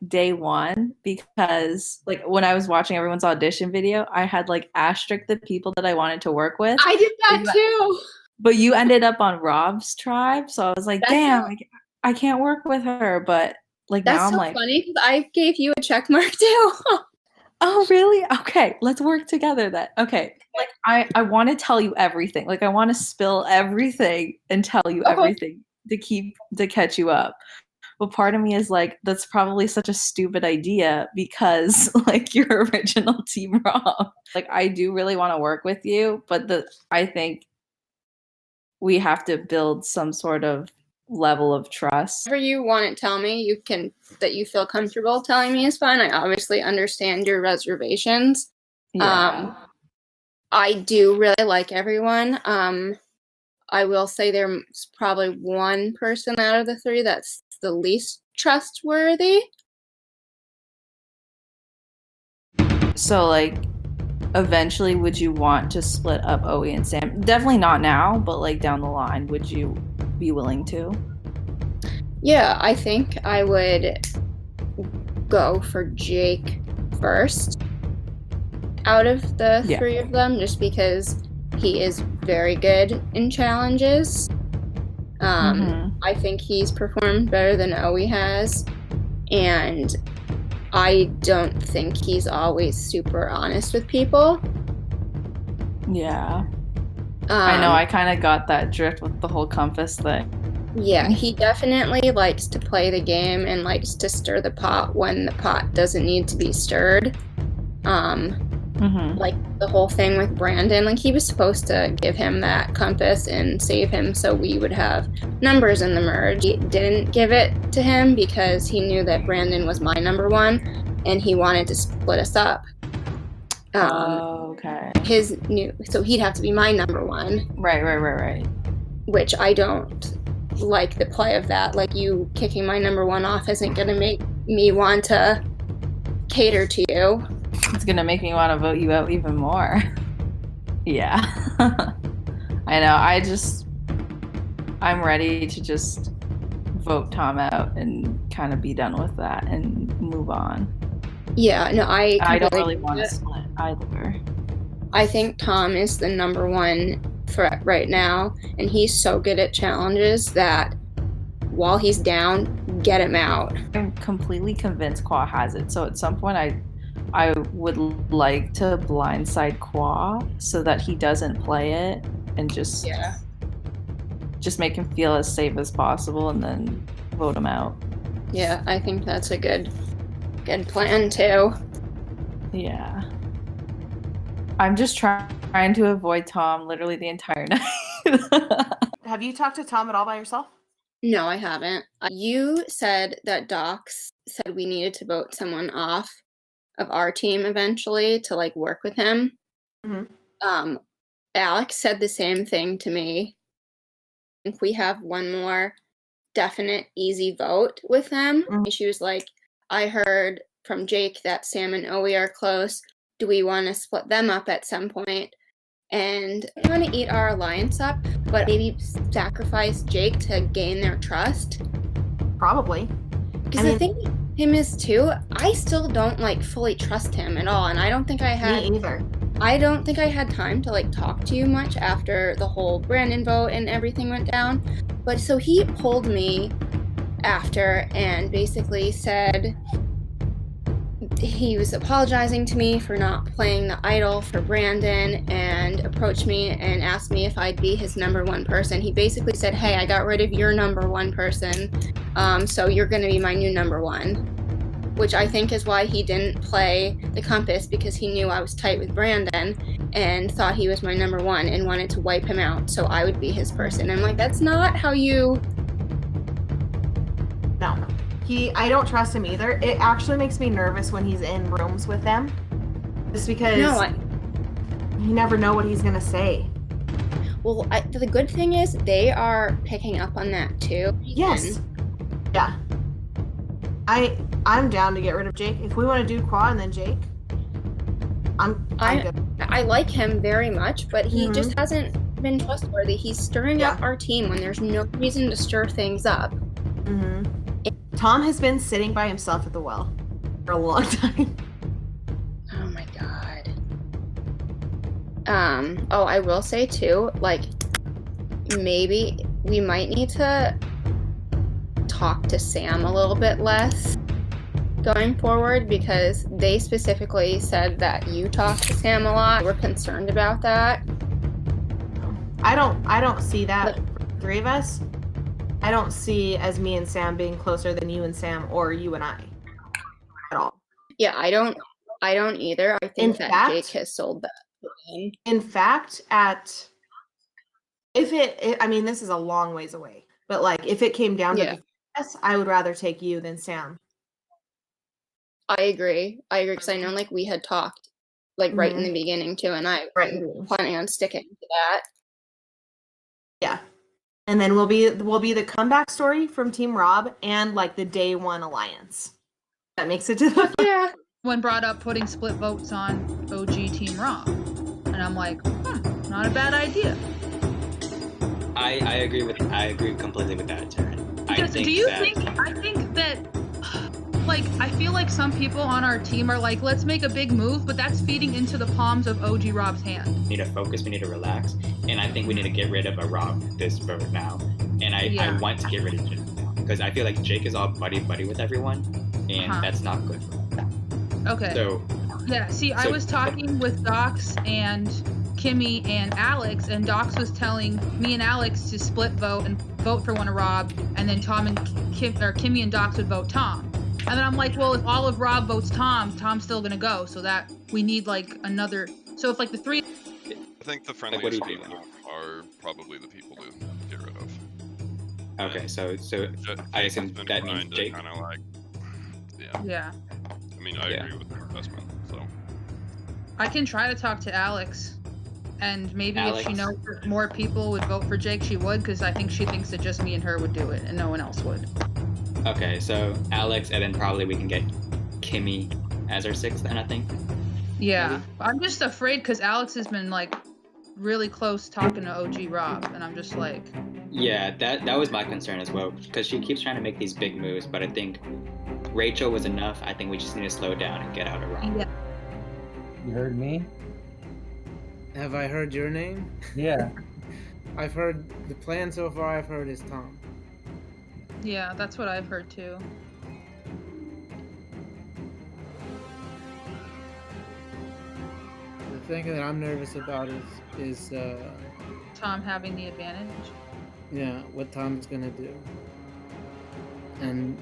day one, because when I was watching everyone's audition video, I had asterisk the people that I wanted to work with. I did that too. But you ended up on Rob's tribe, so I was like, damn, I can't work with her. But now I'm funny because I gave you a check mark too. Oh, really? Okay, let's work together then. Okay, I want to tell you everything. I want to spill everything and tell you everything to catch you up. But part of me is that's probably such a stupid idea because your original Team Rob. I do really want to work with you, but I think we have to build some sort of level of trust. Whatever you want to tell me, that you feel comfortable telling me is fine. I obviously understand your reservations. Yeah. I do really like everyone. I will say there's probably one person out of the three that's the least trustworthy. So like, eventually, would you want to split up Oe and Sam? Definitely not now, but like down the line, would you be willing to? Yeah, I think I would go for Jake first out of the three of them, just because he is very good in challenges. I think he's performed better than Oe has, and I don't think he's always super honest with people. Yeah. I know, I kind of got that drift with the whole compass thing. Yeah, he definitely likes to play the game and likes to stir the pot when the pot doesn't need to be stirred. Like the whole thing with Brandon, like he was supposed to give him that compass and save him so we would have numbers in the merge. He didn't give it to him because he knew that Brandon was my number one and he wanted to split us up. Okay. So he'd have to be my number one. Right. Which I don't like the play of that. Like, you kicking my number one off isn't gonna make me want to cater to you. It's gonna make me want to vote you out even more. Yeah. I know. I'm ready to just vote Tom out and kind of be done with that and move on. Yeah, no, I don't really want to split either. I think Tom is the number one threat right now, and he's so good at challenges that while he's down, get him out. I'm completely convinced Qua has it, so at some point I would like to blindside Qua so that he doesn't play it and just make him feel as safe as possible and then vote him out. Yeah, I think that's a good plan too. Yeah. I'm just trying to avoid Tom literally the entire night. Have you talked to Tom at all by yourself? No, I haven't. You said that Docs said we needed to vote someone off of our team eventually to like work with him. Alex said the same thing to me. I think we have one more definite easy vote with them. She was like, I heard from Jake that Sam and Oe are close. Do we want to split them up at some point? And we want to eat our alliance up, but maybe sacrifice Jake to gain their trust? Probably. Because the thing with him is too, I still don't like fully trust him at all, and I don't think I had. Me either. I don't think I had time to like talk to you much after the whole Brandon vote and everything went down. But so he pulled me after and basically said he was apologizing to me for not playing the idol for Brandon and approached me and asked me if I'd be his number one person. He basically said, hey, I got rid of your number one person, so you're going to be my new number one, which I think is why he didn't play the compass, because he knew I was tight with Brandon and thought he was my number one and wanted to wipe him out so I would be his person. I'm like, that's not how you... No. I don't trust him either. It actually makes me nervous when he's in rooms with them. Just because you never know what he's going to say. Well, the good thing is they are picking up on that too. Yes. Yeah. I'm down to get rid of Jake. If we want to do Qua and then Jake, I'm good. I like him very much, but he just hasn't been trustworthy. He's stirring up our team when there's no reason to stir things up. Tom has been sitting by himself at the well for a long time. Oh my god. I will say too, like, maybe we might need to talk to Sam a little bit less going forward, because they specifically said that you talk to Sam a lot. We're concerned about that. I don't see that for the three of us. I don't see as me and Sam being closer than you and Sam or you and I at all. Yeah, I don't either. I think that Jake has sold that. In fact, I mean, this is a long ways away, but like if it came down to us, I would rather take you than Sam. I agree because I know like we had talked like right in the beginning too, and I'm planning on sticking to that. Yeah. And then we'll be the comeback story from Team Rob and like the day one alliance. That makes it to the someone brought up putting split votes on OG Team Rob, and I'm like, not a bad idea. I agree completely with that, Taryn. Because I think that like I feel like some people on our team are like, let's make a big move, but that's feeding into the palms of OG Rob's hand. We need to focus, we need to relax, and I think we need to get rid of a Rob this vote now. And I want to get rid of Jake now because I feel like Jake is all buddy with everyone, and that's not good for him. Okay. So yeah, see, I was talking with Docs and Kimmy and Alex, and Docs was telling me and Alex to split vote and vote for one of Rob, and then Tom and Kimmy and Docs would vote Tom. And then I'm like, well, if all of Rob votes Tom, Tom's still gonna go, so that we need like another. So if like the three. I think the friendliest people are probably the people to get rid of. Okay, so I assume that means Jake. Kind of like, Yeah. I mean, I agree with the assessment. So I can try to talk to Alex, and maybe Alex. if she knows that more people would vote for Jake, she would, because I think she thinks that just me and her would do it, and no one else would. Okay, so Alex, and then probably we can get Kimmy as our sixth, then I think. Yeah, I'm just afraid because Alex has been like really close talking to OG Rob, and I'm just like. Yeah, that was my concern as well, because she keeps trying to make these big moves, but I think Rachel was enough. I think we just need to slow down and get out of Rob. Yeah. You heard me? Have I heard your name? Yeah. I've heard the plan so far. I've heard is Tom. Yeah, that's what I've heard too. The thing that I'm nervous about is Tom having the advantage. Yeah, what Tom's gonna do. And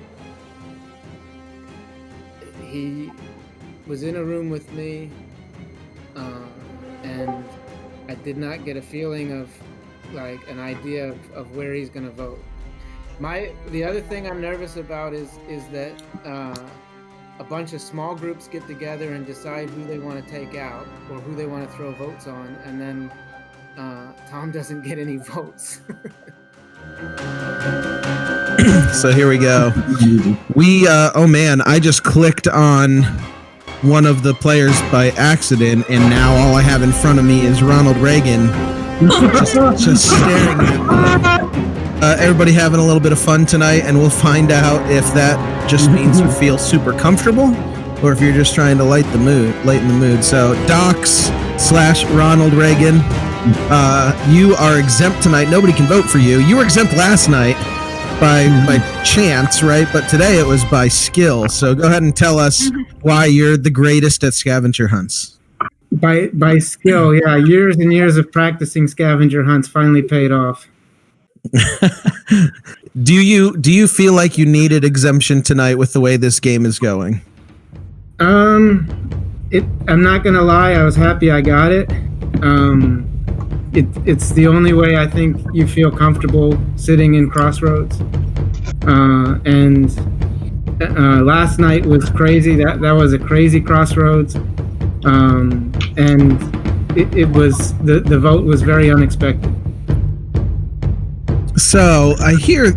he was in a room with me, and I did not get a feeling of like an idea of where he's gonna vote. The other thing I'm nervous about is that a bunch of small groups get together and decide who they want to take out or who they want to throw votes on, and then Tom doesn't get any votes. So here we go. Oh man, I just clicked on one of the players by accident, and now all I have in front of me is Ronald Reagan just staring at me. Everybody having a little bit of fun tonight, and we'll find out if that just means you feel super comfortable or if you're just trying to lighten the mood. So Docs/Ronald Reagan, you are exempt tonight. Nobody can vote for you. You were exempt last night by chance, right? But today it was by skill. So go ahead and tell us why you're the greatest at scavenger hunts. By skill, yeah. Years and years of practicing scavenger hunts finally paid off. Do you feel like you needed exemption tonight with the way this game is going? I'm not gonna lie, I was happy I got it. It's the only way I think you feel comfortable sitting in Crossroads. And last night was crazy. That was a crazy Crossroads. And it was the vote was very unexpected. So I hear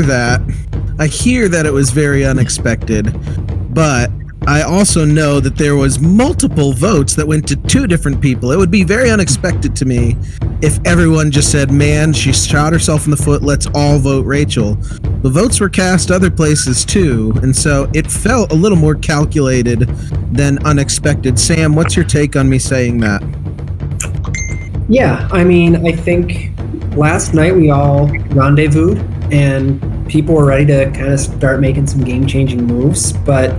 that it was very unexpected, but I also know that there was multiple votes that went to two different people. It would be very unexpected to me if everyone just said, man, she shot herself in the foot, let's all vote Rachel. The votes were cast other places too, and so it felt a little more calculated than unexpected. Sam, what's your take on me saying that? Yeah, I mean, I think last night we all rendezvoused and people were ready to kind of start making some game-changing moves, but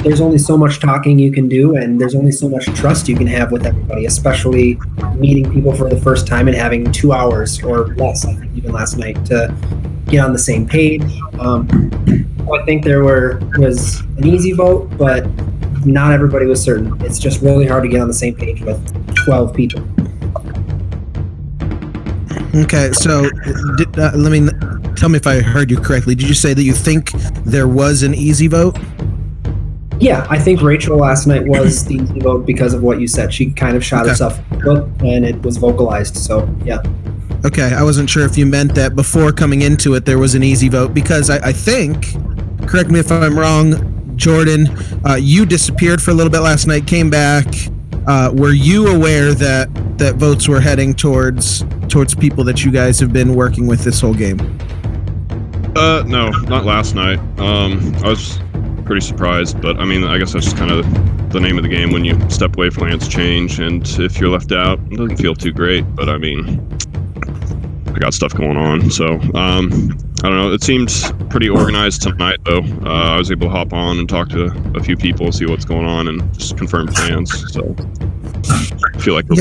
there's only so much talking you can do and there's only so much trust you can have with everybody, especially meeting people for the first time and having 2 hours or less, I think, even last night to get on the same page. I think there was an easy vote, but not everybody was certain. It's just really hard to get on the same page with 12 people. Okay, so tell me if I heard you correctly. Did you say that you think there was an easy vote? Yeah, I think Rachel last night was the easy vote because of what you said. She kind of shot herself in the foot and it was vocalized, so yeah. Okay, I wasn't sure if you meant that before coming into it there was an easy vote, because I think, correct me if I'm wrong, Jordan, you disappeared for a little bit last night, came back. Were you aware that votes were heading towards people that you guys have been working with this whole game? No, not last night. I was pretty surprised, but I mean, I guess that's just kind of the name of the game. When you step away, plans change, and if you're left out, it doesn't feel too great. But I mean, I got stuff going on, so I don't know. It seemed pretty organized tonight, though. I was able to hop on and talk to a few people, see what's going on, and just confirm plans. So I feel like it'll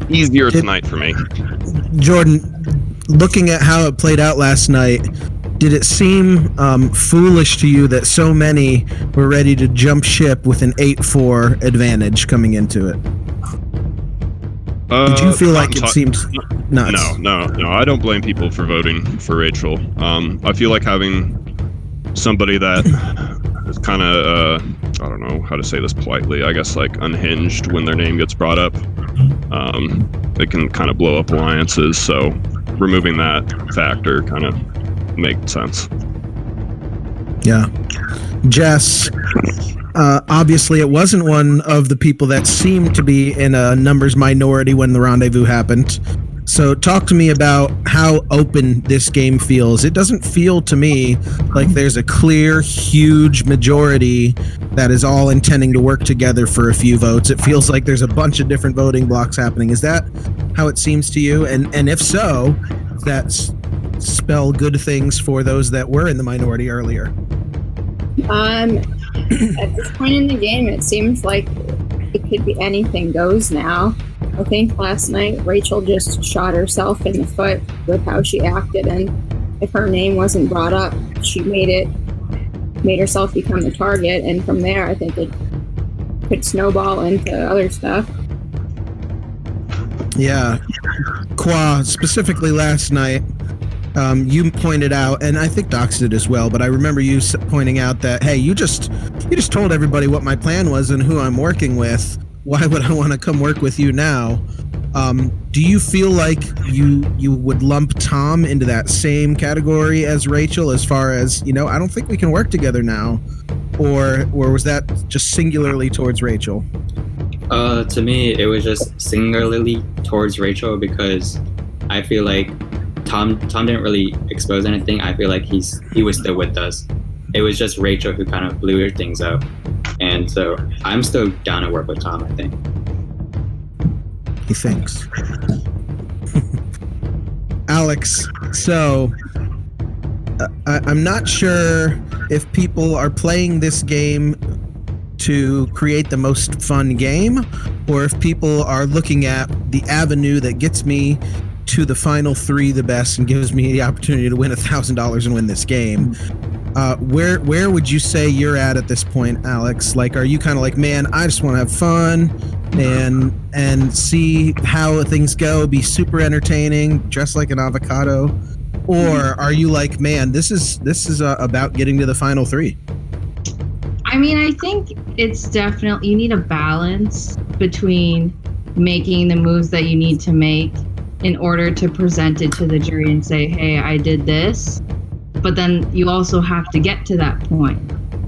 be easier tonight for me. Jordan, looking at how it played out last night, did it seem foolish to you that so many were ready to jump ship with an 8-4 advantage coming into it? Did you feel like it seemed nuts? No. I don't blame people for voting for Rachel. I feel like having somebody that is kind of, I don't know how to say this politely, I guess like unhinged when their name gets brought up, it can kind of blow up alliances. So removing that factor kind of makes sense. Yeah. Jess, obviously it wasn't one of the people that seemed to be in a numbers minority when the rendezvous happened. So talk to me about how open this game feels. It doesn't feel to me like there's a clear, huge majority that is all intending to work together for a few votes. It feels like there's a bunch of different voting blocks happening. Is that how it seems to you? And if so, does that spell good things for those that were in the minority earlier? At this point in the game, it seems like it could be anything goes now. I think last night Rachel just shot herself in the foot with how she acted, and if her name wasn't brought up, she made herself become the target, and from there I think it could snowball into other stuff. Yeah. Qua, specifically last night, you pointed out, and I think Docs did as well, but I remember you pointing out that, hey, you just told everybody what my plan was and who I'm working with. Why would I want to come work with you now? Do you feel like you would lump Tom into that same category as Rachel as far as, I don't think we can work together now? Or was that just singularly towards Rachel? To me, it was just singularly towards Rachel because I feel like Tom didn't really expose anything. I feel like he was still with us. It was just Rachel who kind of blew things up. And so I'm still down to work with Tom, I think. He thinks. Alex, so I'm not sure if people are playing this game to create the most fun game, or if people are looking at the avenue that gets me to the final three the best and gives me the opportunity to win $1,000 and win this game. Where would you say you're at this point, Alex? Like, are you kind of like, man, I just want to have fun and see how things go, be super entertaining, dress like an avocado? Or are you like, man, this is about getting to the final three? I mean, I think it's definitely, you need a balance between making the moves that you need to make in order to present it to the jury and say, hey, I did this. But then you also have to get to that point.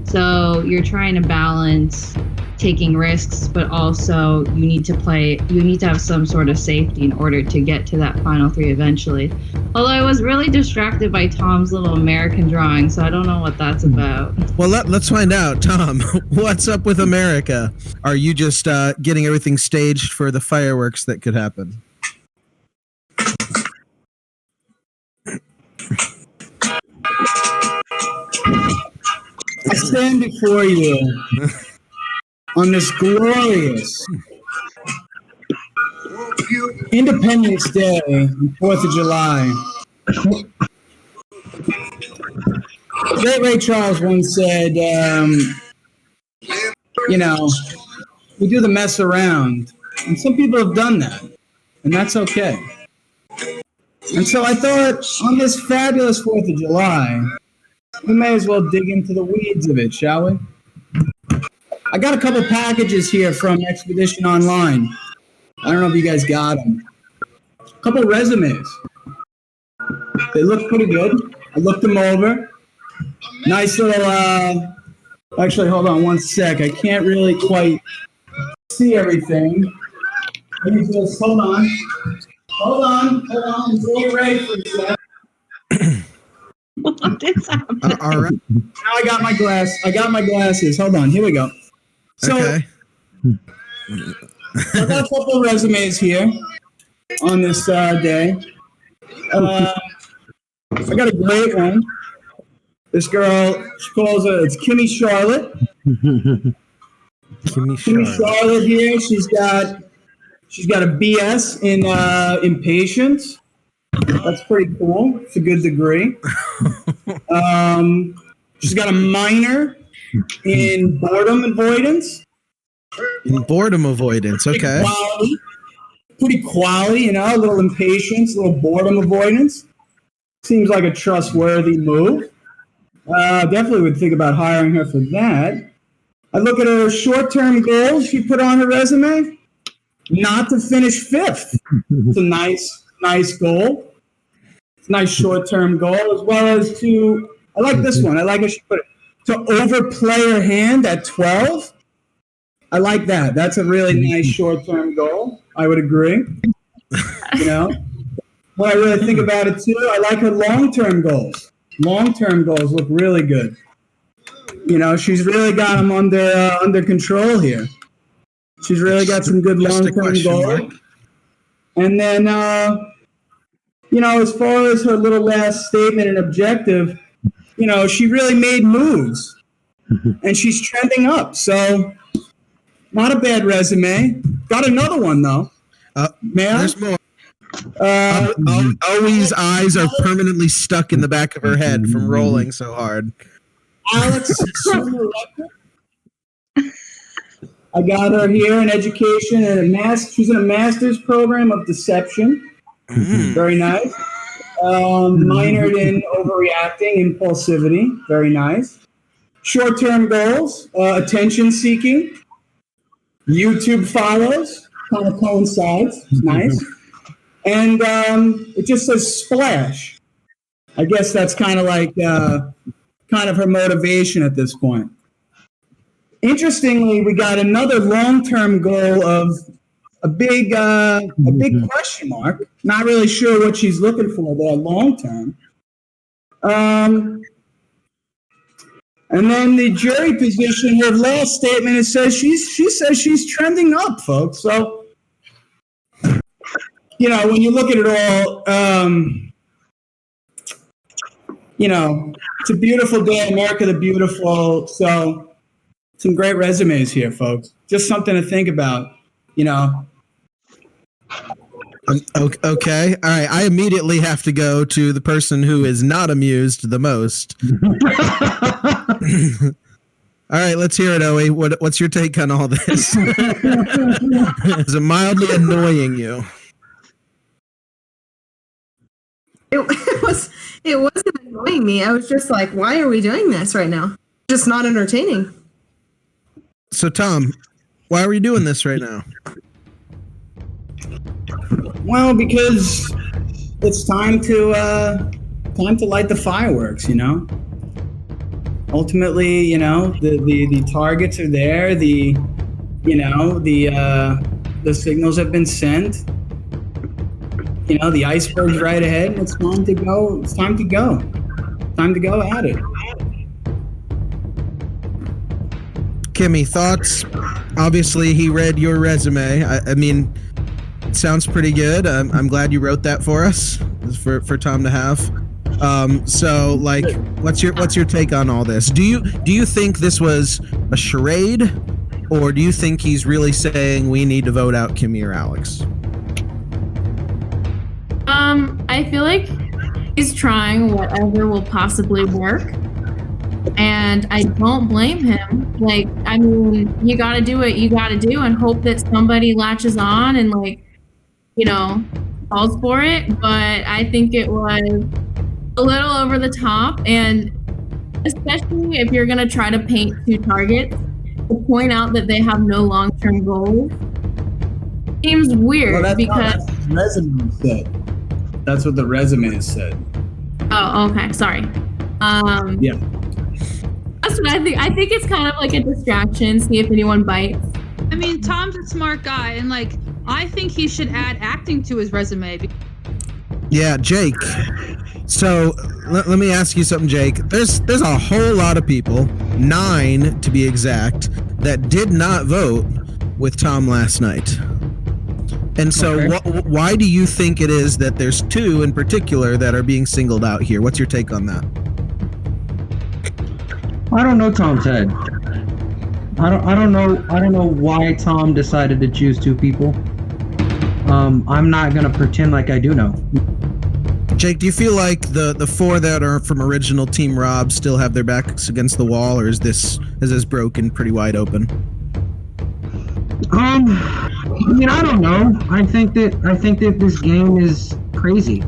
So you're trying to balance taking risks, but also you need to have some sort of safety in order to get to that final three eventually. Although I was really distracted by Tom's little American drawing, so I don't know what that's about. Well, let's find out. Tom, what's up with America? Are you just getting everything staged for the fireworks that could happen? I stand before you on this glorious Independence Day, 4th of July. Great Ray Charles once said, we do the mess around. And some people have done that. And that's okay. And so I thought on this fabulous 4th of July, we may as well dig into the weeds of it, shall we? I got a couple packages here from Expedition Online. I don't know if you guys got them. A couple resumes. They look pretty good. I looked them over. Nice little Actually, hold on one sec. I can't really quite see everything. Let me just hold on. Hold on. Let's get ready for a sec. All right. Now I got my glasses. Hold on. Here we go. So, Okay. I got a couple of resumes here on this day. I got a great one. This girl, she calls her, it's Kimmy Charlotte. Kimmy Charlotte here. She's got a BS in patience. That's pretty cool. It's a good degree. She's got a minor in boredom avoidance. Boredom avoidance. Okay. Pretty quality, a little impatience, a little boredom avoidance. Seems like a trustworthy move. Definitely would think about hiring her for that. I look at her short-term goals she put on her resume. Not to finish 5th. It's a nice goal. It's a nice short-term goal, as well as I like this one. I like how she put it, to overplay her hand at 12. I like that. That's a really nice short-term goal. I would agree. When I really think about it too, I like her long-term goals. Long-term goals look really good. She's really got them under control here. She's really got some good long-term goals. And then, as far as her little last statement and objective, she really made moves. And she's trending up. So, not a bad resume. Got another one, though. May I? There's more. Owi's eyes are permanently stuck in the back of her head from rolling so hard. Alex, I got her here in education and she's in a master's program of deception. Very nice. Minored in overreacting, impulsivity. Very nice. Short-term goals, attention seeking. YouTube follows, kind of coincides. Nice. And it just says splash. I guess that's kind of like her motivation at this point. Interestingly, we got another long-term goal of a big question mark. Not really sure what she's looking for there long-term. And then the jury position, her last statement, it says she says she's trending up, folks. So, when you look at it all, it's a beautiful day, America the Beautiful. So, some great resumes here, folks. Just something to think about, Okay. All right. I immediately have to go to the person who is not amused the most. All right. Let's hear it, Owie. What's your take on all this? Is it mildly annoying you? It wasn't annoying me. I was just like, why are we doing this right now? Just not entertaining. So, Tom, why are we doing this right now? Well, because it's time to light the fireworks, Ultimately, the targets are there, the signals have been sent. The iceberg's right ahead, and it's time to go. It's time to go. Time to go at it. Kimmy, thoughts? Obviously, he read your resume. I mean, it sounds pretty good. I'm glad you wrote that for us, for Tom to have. So, like, what's your take on all this? Do you think this was a charade, or do you think he's really saying we need to vote out Kimmy or Alex? I feel like he's trying whatever will possibly work, and I don't blame him. Like, I mean, you gotta do what you gotta do and hope that somebody latches on and, like, falls for it. But I think it was a little over the top, and especially if you're gonna try to paint two targets, to point out that they have no long-term goals seems weird because the resume said. That's what the resume said. Oh, okay. Sorry. Yeah. That's That's what I think. I think it's kind of like a distraction. See if anyone bites. I mean, Tom's a smart guy, and like, I think he should add acting to his resume. Yeah, Jake. So let me ask you something, Jake. There's a whole lot of people, 9 to be exact, that did not vote with Tom last night. And so why do you think it is that there's 2 in particular that are being singled out here? What's your take on that? I don't know Tom's head. I don't know why Tom decided to choose 2 people. I'm not gonna pretend like I do know. Jake, do you feel like the 4 that are from original Team Rob still have their backs against the wall, or is this broken pretty wide open? I mean, I don't know. I think that this game is crazy.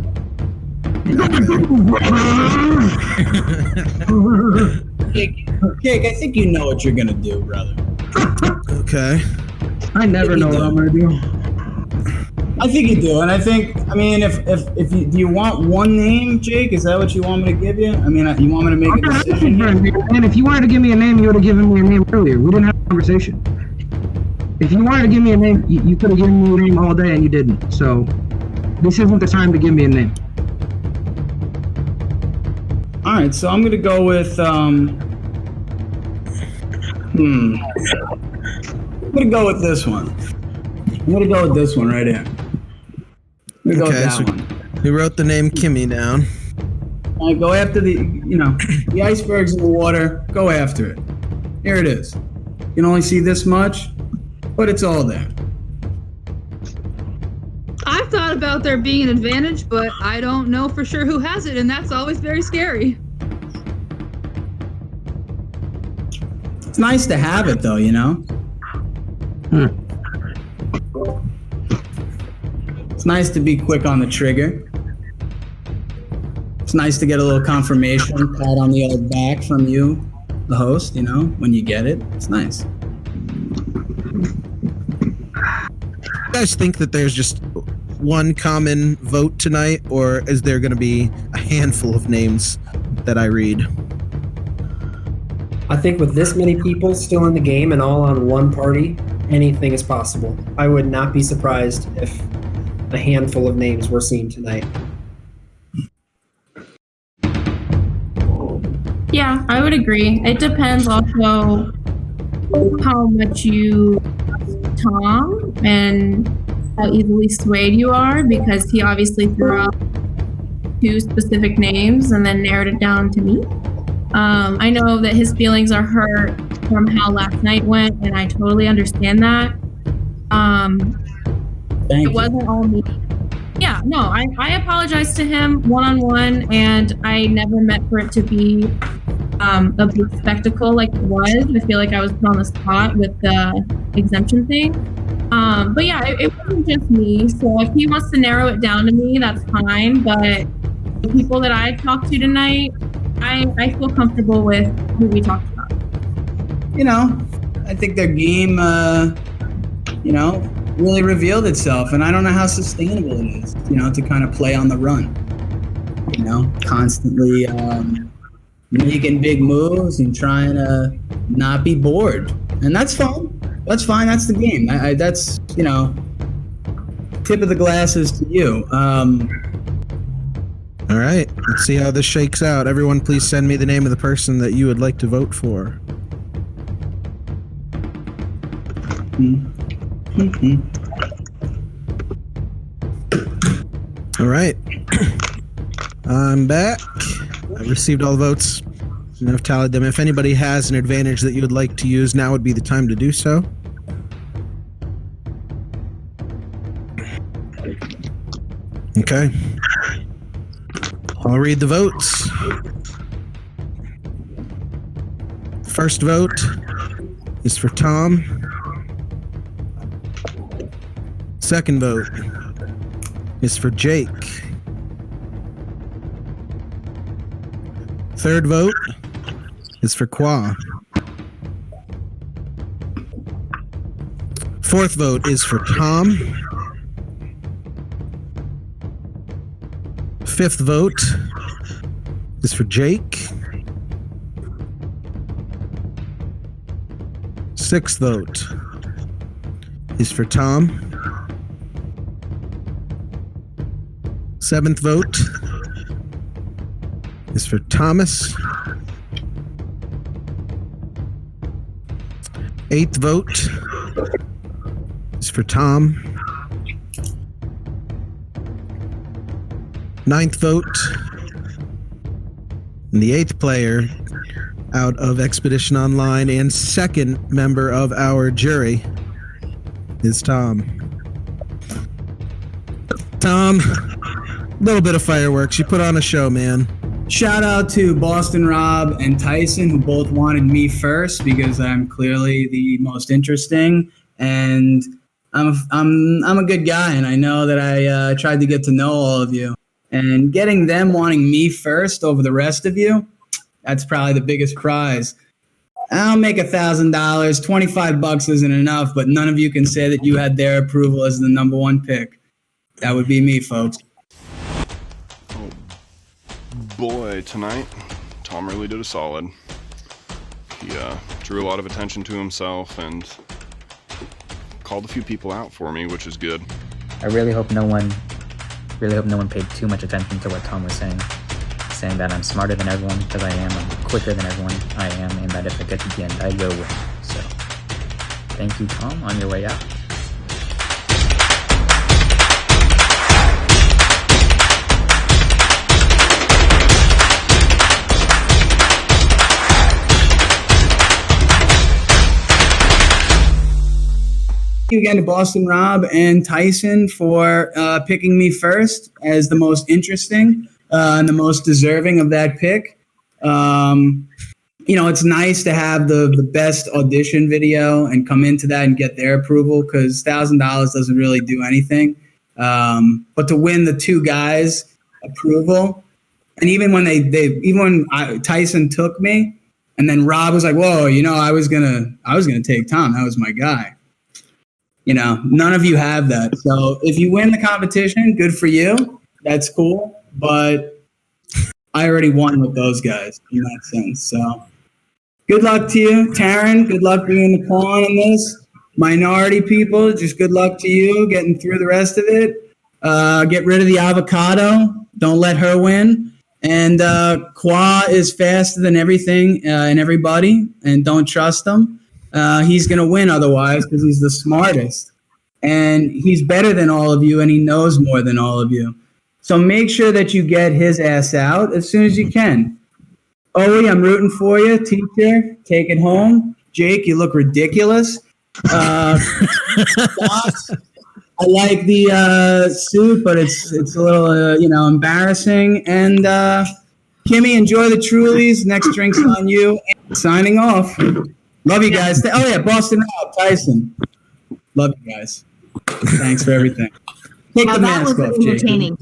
Jake, I think you know what you're gonna do, brother. Okay. I never know what I'm gonna do. I think you do, and I mean, if you do you want one name, Jake? Is that what you want me to give you? I mean, you want me to make a decision? And if you wanted to give me a name, you would have given me a name earlier. We didn't have a conversation. If you wanted to give me a name, you could have given me a name all day, and you didn't. So this isn't the time to give me a name. All right, so I'm gonna go with I'm gonna go with this one. I'm gonna go with this one right here. I'm gonna go with that one. We wrote the name Kimmy down. All right, go after the icebergs in the water. Go after it. Here it is. You can only see this much, but it's all there. I've thought about there being an advantage, but I don't know for sure who has it, and that's always very scary. It's nice to have it, though, you know? It's nice to be quick on the trigger. It's nice to get a little confirmation, pat on the old back from you, the host, you know, when you get it. It's nice. You guys think that there's just one common vote tonight, or is there going to be a handful of names that I read? I think with this many people still in the game and all on one party, anything is possible. I would not be surprised if a handful of names were seen tonight. Yeah, I would agree. It depends also how much you trust Tom and how easily swayed you are, because he obviously threw out 2 specific names and then narrowed it down to me. I know that his feelings are hurt from how last night went, and I totally understand that. It wasn't all me. Yeah, no, I apologize to him one-on-one, and I never meant for it to be a big spectacle like it was. I feel like I was put on the spot with the exemption thing. But yeah, it wasn't just me. So if he wants to narrow it down to me, that's fine. But the people that I talked to tonight, I feel comfortable with who we talked about. You know, I think their game, you know, really revealed itself, and I don't know how sustainable it is, you know, to kind of play on the run, you know, constantly making big moves and trying to not be bored, and that's fine. That's fine. That's the game. That's, you know, tip of the glasses to you. All right, let's see how this shakes out. Everyone, please send me the name of the person that you would like to vote for. All right, I'm back. I've received all the votes, and I've tallied them. If anybody has an advantage that you would like to use, now would be the time to do so. Okay. I'll read the votes. First vote is for Tom. Second vote is for Jake. Third vote is for Qua. Fourth vote is for Tom. Fifth vote is for Jake. Sixth vote is for Tom. Seventh vote is for Thomas. Eighth vote is for Tom. Ninth vote. And the eighth player out of Expedition Online and second member of our jury is Tom. Tom, a little bit of fireworks. You put on a show, man. Shout out to Boston Rob and Tyson, who both wanted me first because I'm clearly the most interesting, and I'm a good guy, and I know that I tried to get to know all of you, and getting them wanting me first over the rest of you, that's probably the biggest prize. I'll make $1,000. $25 isn't enough, but none of you can say that you had their approval as the number one pick. That would be me, folks. Boy, tonight, Tom really did a solid. He drew a lot of attention to himself and called a few people out for me, which is good. I really hope no one paid too much attention to what Tom was saying that I'm smarter than everyone because I am, I'm quicker than everyone I am, and that if I get to the end, I will win. So, thank you, Tom, on your way out. Thank you again to Boston Rob and Tyson for picking me first as the most interesting and the most deserving of that pick. It's nice to have the best audition video and come into that and get their approval because $1,000 doesn't really do anything. But to win the two guys' approval, and even when Tyson took me, and then Rob was like, "Whoa, I was gonna take Tom. That was my guy." None of you have that. So if you win the competition, good for you. That's cool. But I already won with those guys in that sense. So good luck to you, Taryn. Good luck being the pawn in this. Minority people, just good luck to you getting through the rest of it. Get rid of the avocado. Don't let her win. And Qua is faster than everything and everybody. And don't trust him. He's going to win otherwise because he's the smartest. And he's better than all of you, and he knows more than all of you. So make sure that you get his ass out as soon as you can. Owie, I'm rooting for you. Teacher, take it home. Jake, you look ridiculous. I like the suit, but it's a little, embarrassing. And Kimmy, enjoy the Trulies. Next drink's on you. And signing off. Love you guys. Oh, yeah, Boston Rob, Tyson. Love you guys. Thanks for everything. Take Now the that mask was off, Jake. entertaining.